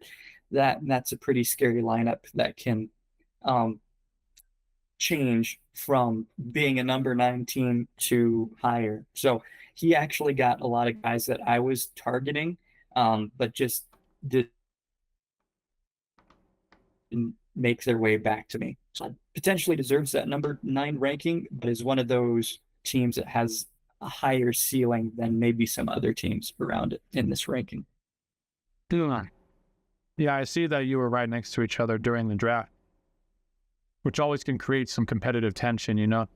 Speaker 2: that's a pretty scary lineup that can change from being a number 19 to higher. So he actually got a lot of guys that I was targeting, but just didn't make their way back to me. So potentially deserves that number 9 ranking, but is one of those teams that has a higher ceiling than maybe some other teams around it in this ranking.
Speaker 1: Yeah, I see that you were right next to each other during the draft, which always can create some competitive tension, you know?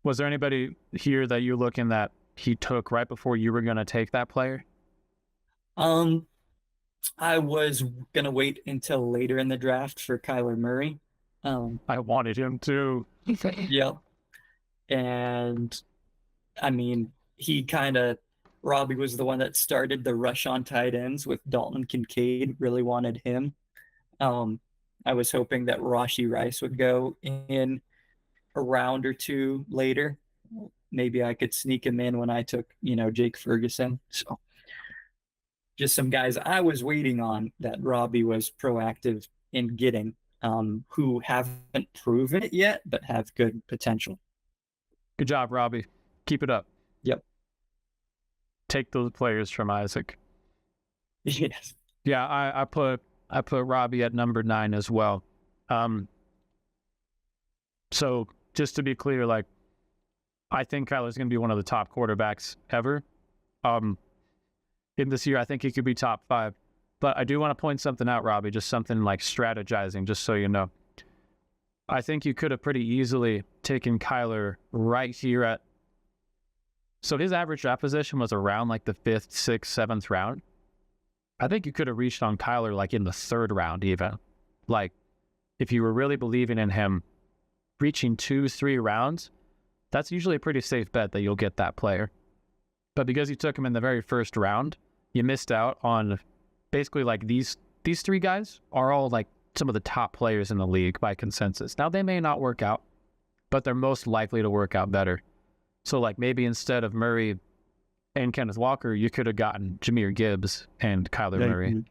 Speaker 1: Was there anybody here that you're looking that he took right before you were going to take that player?
Speaker 2: I was going to wait until later in the draft for Kyler Murray.
Speaker 1: I wanted him to.
Speaker 2: Yep. And I mean, Robbie was the one that started the rush on tight ends with Dalton Kincaid, really wanted him. I was hoping that Rashi Rice would go in a round or 2 later. Maybe I could sneak him in when I took, Jake Ferguson. So just some guys I was waiting on that Robbie was proactive in getting, who haven't proven it yet, but have good potential.
Speaker 1: Good job, Robbie. Keep it up.
Speaker 2: Yep.
Speaker 1: Take those players from Isaac.
Speaker 2: Yes.
Speaker 1: Yeah, I put Robbie at number 9 as well. So just to be clear, like, I think Kyler's going to be one of the top quarterbacks ever. In this year, I think he could be top 5. But I do want to point something out, Robbie, just something like strategizing, just so you know. I think you could have pretty easily taken Kyler right here so his average draft position was around like the 5th, 6th, 7th round. I think you could have reached on Kyler like in the 3rd round even. Like, if you were really believing in him, reaching 2, 3 rounds, that's usually a pretty safe bet that you'll get that player. But because you took him in the very 1st round, you missed out on basically like these 3 guys are all like some of the top players in the league by consensus. Now, they may not work out, but they're most likely to work out better. So like maybe instead of Murray and Kenneth Walker, you could have gotten Jahmyr Gibbs and Kyler Murray.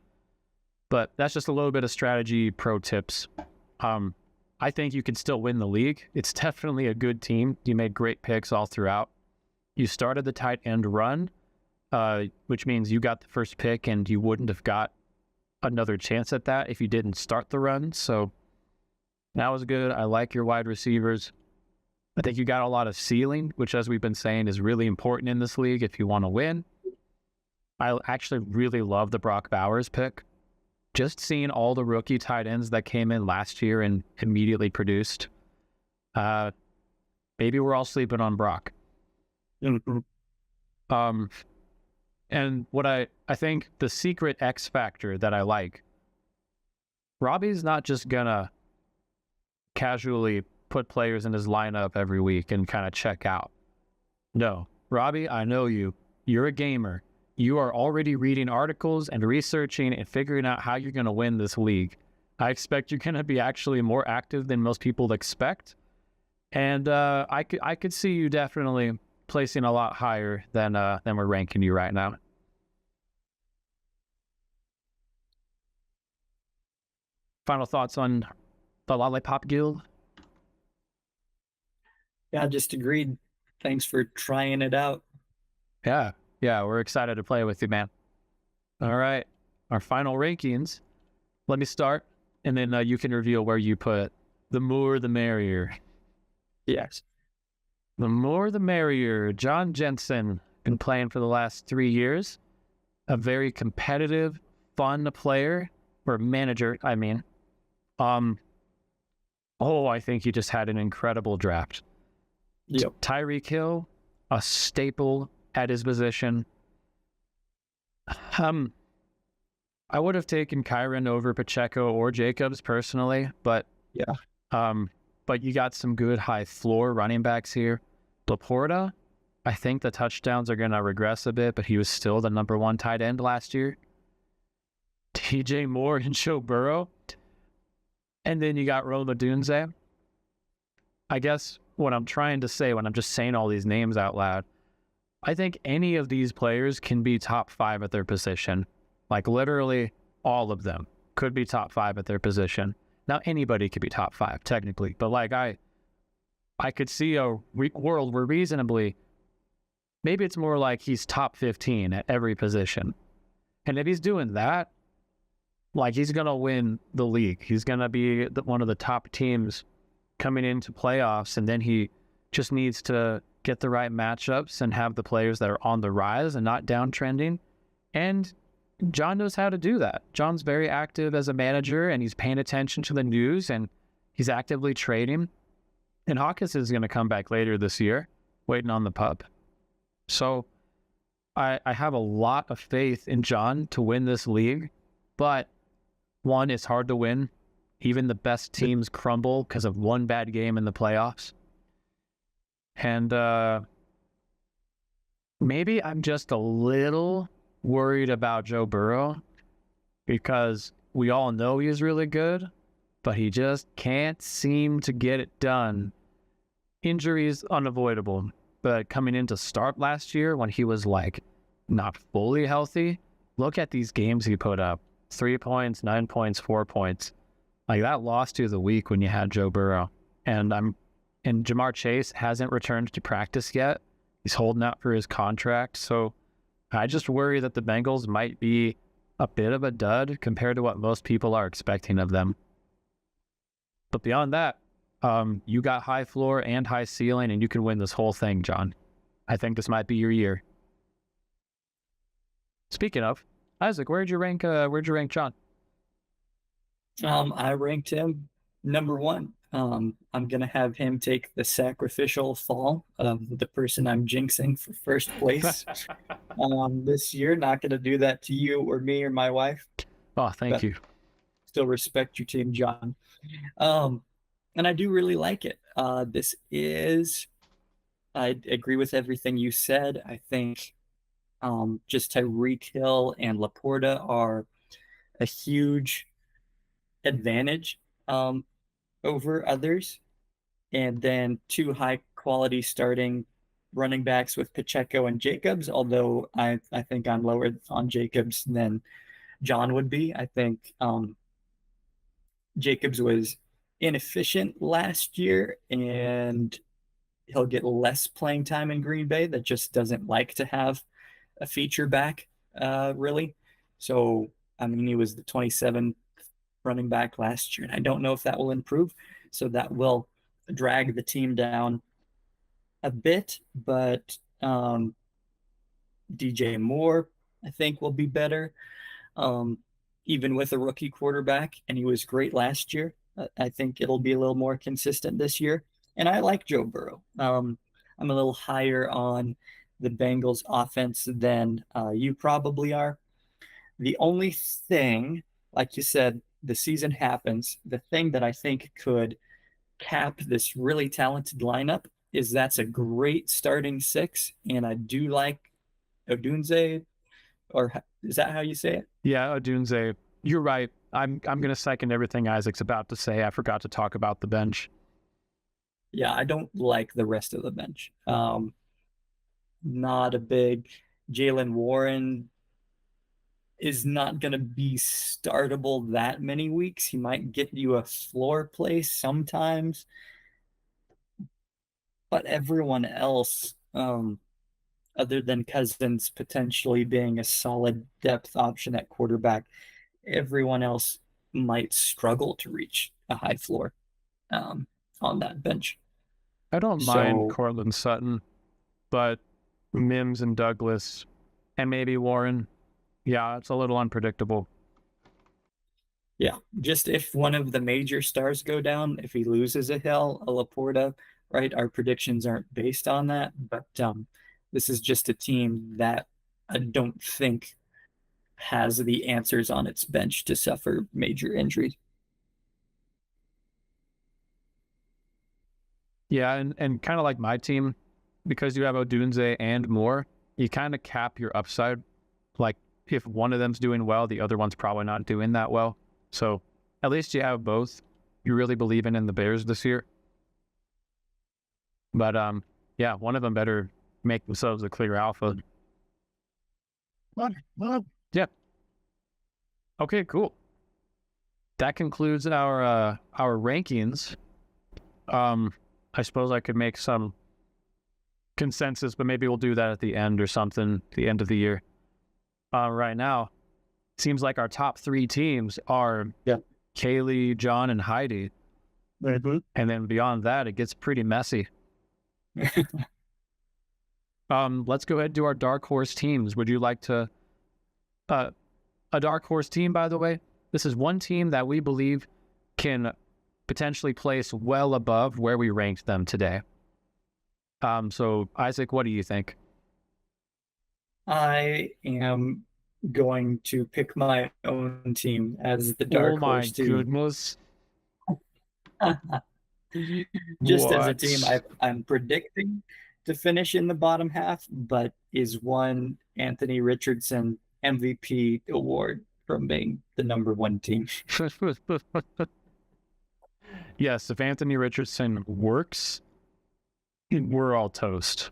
Speaker 1: But that's just a little bit of strategy pro tips. I think you can still win the league. It's definitely a good team. You made great picks all throughout. You started the tight end run, which means you got the first pick and you wouldn't have got another chance at that if you didn't start the run. So that was good. I like your wide receivers. I think you got a lot of ceiling, which, as we've been saying, is really important in this league if you want to win. I actually really love the Brock Bowers pick. Just seeing all the rookie tight ends that came in last year and immediately produced. Maybe we're all sleeping on Brock. And what I think the secret X factor that I like, Robbie's not just gonna casually put players in his lineup every week and kind of check out. No, Robbie, I know you. You're a gamer. You are already reading articles and researching and figuring out how you're going to win this league. I expect you're going to be actually more active than most people expect. And I could see you definitely placing a lot higher than we're ranking you right now. Final thoughts on the Lollipop Guild?
Speaker 2: Yeah, just agreed. Thanks for trying it out.
Speaker 1: Yeah, we're excited to play with you, man. All right, our final rankings. Let me start, and then you can reveal where you put the more the merrier.
Speaker 2: Yes.
Speaker 1: The more the merrier. John Jensen, been playing for the last 3 years. A very competitive, fun player, or manager, I mean. I think he just had an incredible draft.
Speaker 2: Yep.
Speaker 1: Tyreek Hill, a staple at his position. I would have taken Kyren over Pacheco or Jacobs personally, but
Speaker 2: yeah.
Speaker 1: But you got some good high floor running backs here. Laporta, I think the touchdowns are going to regress a bit, but he was still the number 1 tight end last year. DJ Moore and Joe Burrow. And then you got Roma Dunze. I guess what I'm trying to say when I'm just saying all these names out loud, I think any of these players can be top 5 at their position. Like literally all of them could be top 5 at their position. Now anybody could be top 5 technically, but like I could see a world where reasonably, maybe it's more like he's top 15 at every position. And if he's doing that, like he's going to win the league. He's going to be one of the top teams coming into playoffs, and then he just needs to get the right matchups and have the players that are on the rise and not downtrending. And John knows how to do that. John's very active as a manager, and he's paying attention to the news, and he's actively trading. And Hawkins is going to come back later this year, waiting on the pup. So I have a lot of faith in John to win this league, but one, it's hard to win. Even the best teams crumble because of one bad game in the playoffs. And maybe I'm just a little worried about Joe Burrow because we all know he's really good, but he just can't seem to get it done. Injuries unavoidable, but coming into start last year when he was like not fully healthy, look at these games he put up. 3 points, 9 points, 4 points. Like that lost you the week when you had Joe Burrow. And Jamar Chase hasn't returned to practice yet. He's holding out for his contract. So I just worry that the Bengals might be a bit of a dud compared to what most people are expecting of them. But beyond that, you got high floor and high ceiling, and you can win this whole thing, John. I think this might be your year. Speaking of, Isaac, where'd you rank John?
Speaker 2: I ranked him number 1. I'm gonna have him take the sacrificial fall of the person I'm jinxing for first place this year. Not gonna do that to you or me or my wife.
Speaker 1: Oh, thank you.
Speaker 2: Still respect your team, John. And I do really like it. I agree with everything you said. I think just Tyreek Hill and Laporta are a huge advantage over others. and then two high quality starting running backs with Pacheco and Jacobs, although I think I'm lower on Jacobs than John would be. I think Jacobs was inefficient last year, and he'll get less playing time in Green Bay that just doesn't like to have a feature back, really. So, I mean, he was the 27th running back last year, and I don't know if that will improve. So that will drag the team down a bit, but DJ Moore, I think, will be better, um, even with a rookie quarterback, and he was great last year. I think it'll be a little more consistent this year. And I like Joe Burrow. I'm a little higher on the Bengals offense than you probably are. The only thing, like you said, the season happens. The thing that I think could cap this really talented lineup is that's a great starting six, and I do like Odunze, or is that how you say it?
Speaker 1: Yeah, Odunze, you're right. I'm going to second everything Isaac's about to say. I forgot to talk about the bench.
Speaker 2: Yeah, I don't like the rest of the bench. Not a big Jalen Warren is not going to be startable that many weeks. He might get you a floor place sometimes, but everyone else, other than Cousins potentially being a solid depth option at quarterback, everyone else might struggle to reach a high floor um, on that bench.
Speaker 1: I don't mind
Speaker 2: So,
Speaker 1: Cortland Sutton, but Mims and Douglas and maybe Warren, yeah, it's a little unpredictable.
Speaker 2: yeah, just if one of the major stars go down, if he loses a Hill, a Laporta, right? Our predictions aren't based on that, but this is just a team that I don't think has the answers on its bench to suffer major injuries.
Speaker 1: Yeah, and kind of like my team, because you have Odunze and Moore, you kind of cap your upside. Like if one of them's doing well, the other one's probably not doing that well. So at least you have both. You really believing in the Bears this year. But yeah, one of them better make themselves a clear alpha. Well, yeah. Okay, cool. That concludes our rankings. I suppose I could make some consensus, but maybe we'll do that at the end or something, the end of the year. Right now, seems like our top three teams are Kaylee, John, and Heidi. And then beyond that, it gets pretty messy. Let's go ahead and do our dark horse teams. Would you like to? A dark horse team, by the way, this is one team that we believe can potentially place well above where we ranked them today. So Isaac, what do you think?
Speaker 2: I am going to pick my own team as the
Speaker 1: Oh
Speaker 2: dark
Speaker 1: my
Speaker 2: horse team.
Speaker 1: goodness.
Speaker 2: Just as a
Speaker 1: What?
Speaker 2: team, I'm predicting to finish in the bottom half, but is one Anthony Richardson MVP award from being the number one team.
Speaker 1: Yes, if Anthony Richardson works, we're all toast.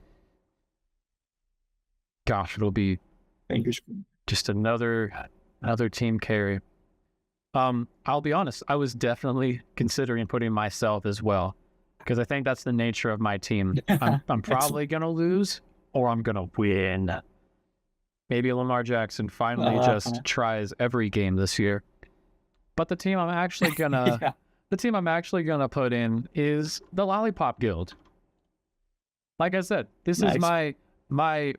Speaker 1: Gosh, it'll be
Speaker 2: Fingers.
Speaker 1: just another team carry. I'll be honest, I was definitely considering putting myself as well, because I think that's the nature of my team. I'm probably gonna lose or I'm gonna win. Maybe Lamar Jackson finally just tries every game this year. But the team I'm actually gonna
Speaker 2: Yeah.
Speaker 1: the team I'm actually gonna put in is the Lollipop Guild. Like I said, this is my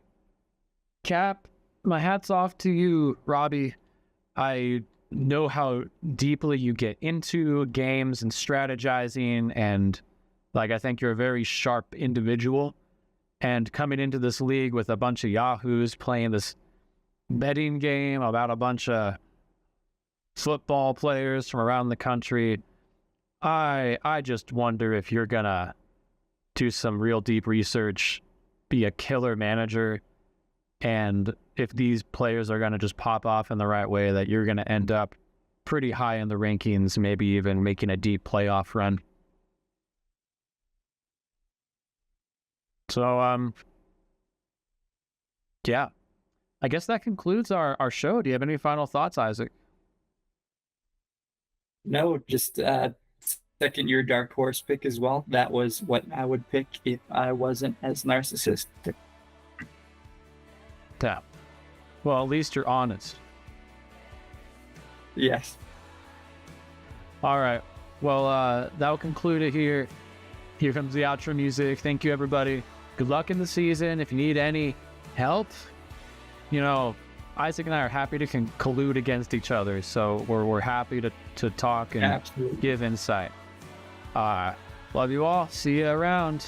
Speaker 1: cap. My hat's off to you, Robbie. I know how deeply you get into games and strategizing, and like I think you're a very sharp individual. And coming into this league with a bunch of yahoos playing this betting game about a bunch of football players from around the country, I just wonder if you're gonna do some real deep research, be a killer manager, and if these players are gonna just pop off in the right way, that you're gonna end up pretty high in the rankings, maybe even making a deep playoff run. So, yeah, I guess that concludes our show. Do you have any final thoughts, Isaac?
Speaker 2: No, just second your dark horse pick as well. That was what I would pick if I wasn't as narcissistic.
Speaker 1: Yeah. Well, at least you're honest.
Speaker 2: Yes.
Speaker 1: All right. Well, that will conclude it here. Here comes the outro music. Thank you, everybody. Good luck in the season. If you need any help, Isaac and I are happy to collude against each other. So we're happy to talk and
Speaker 2: Absolutely.
Speaker 1: give insight. Love you all. See you around.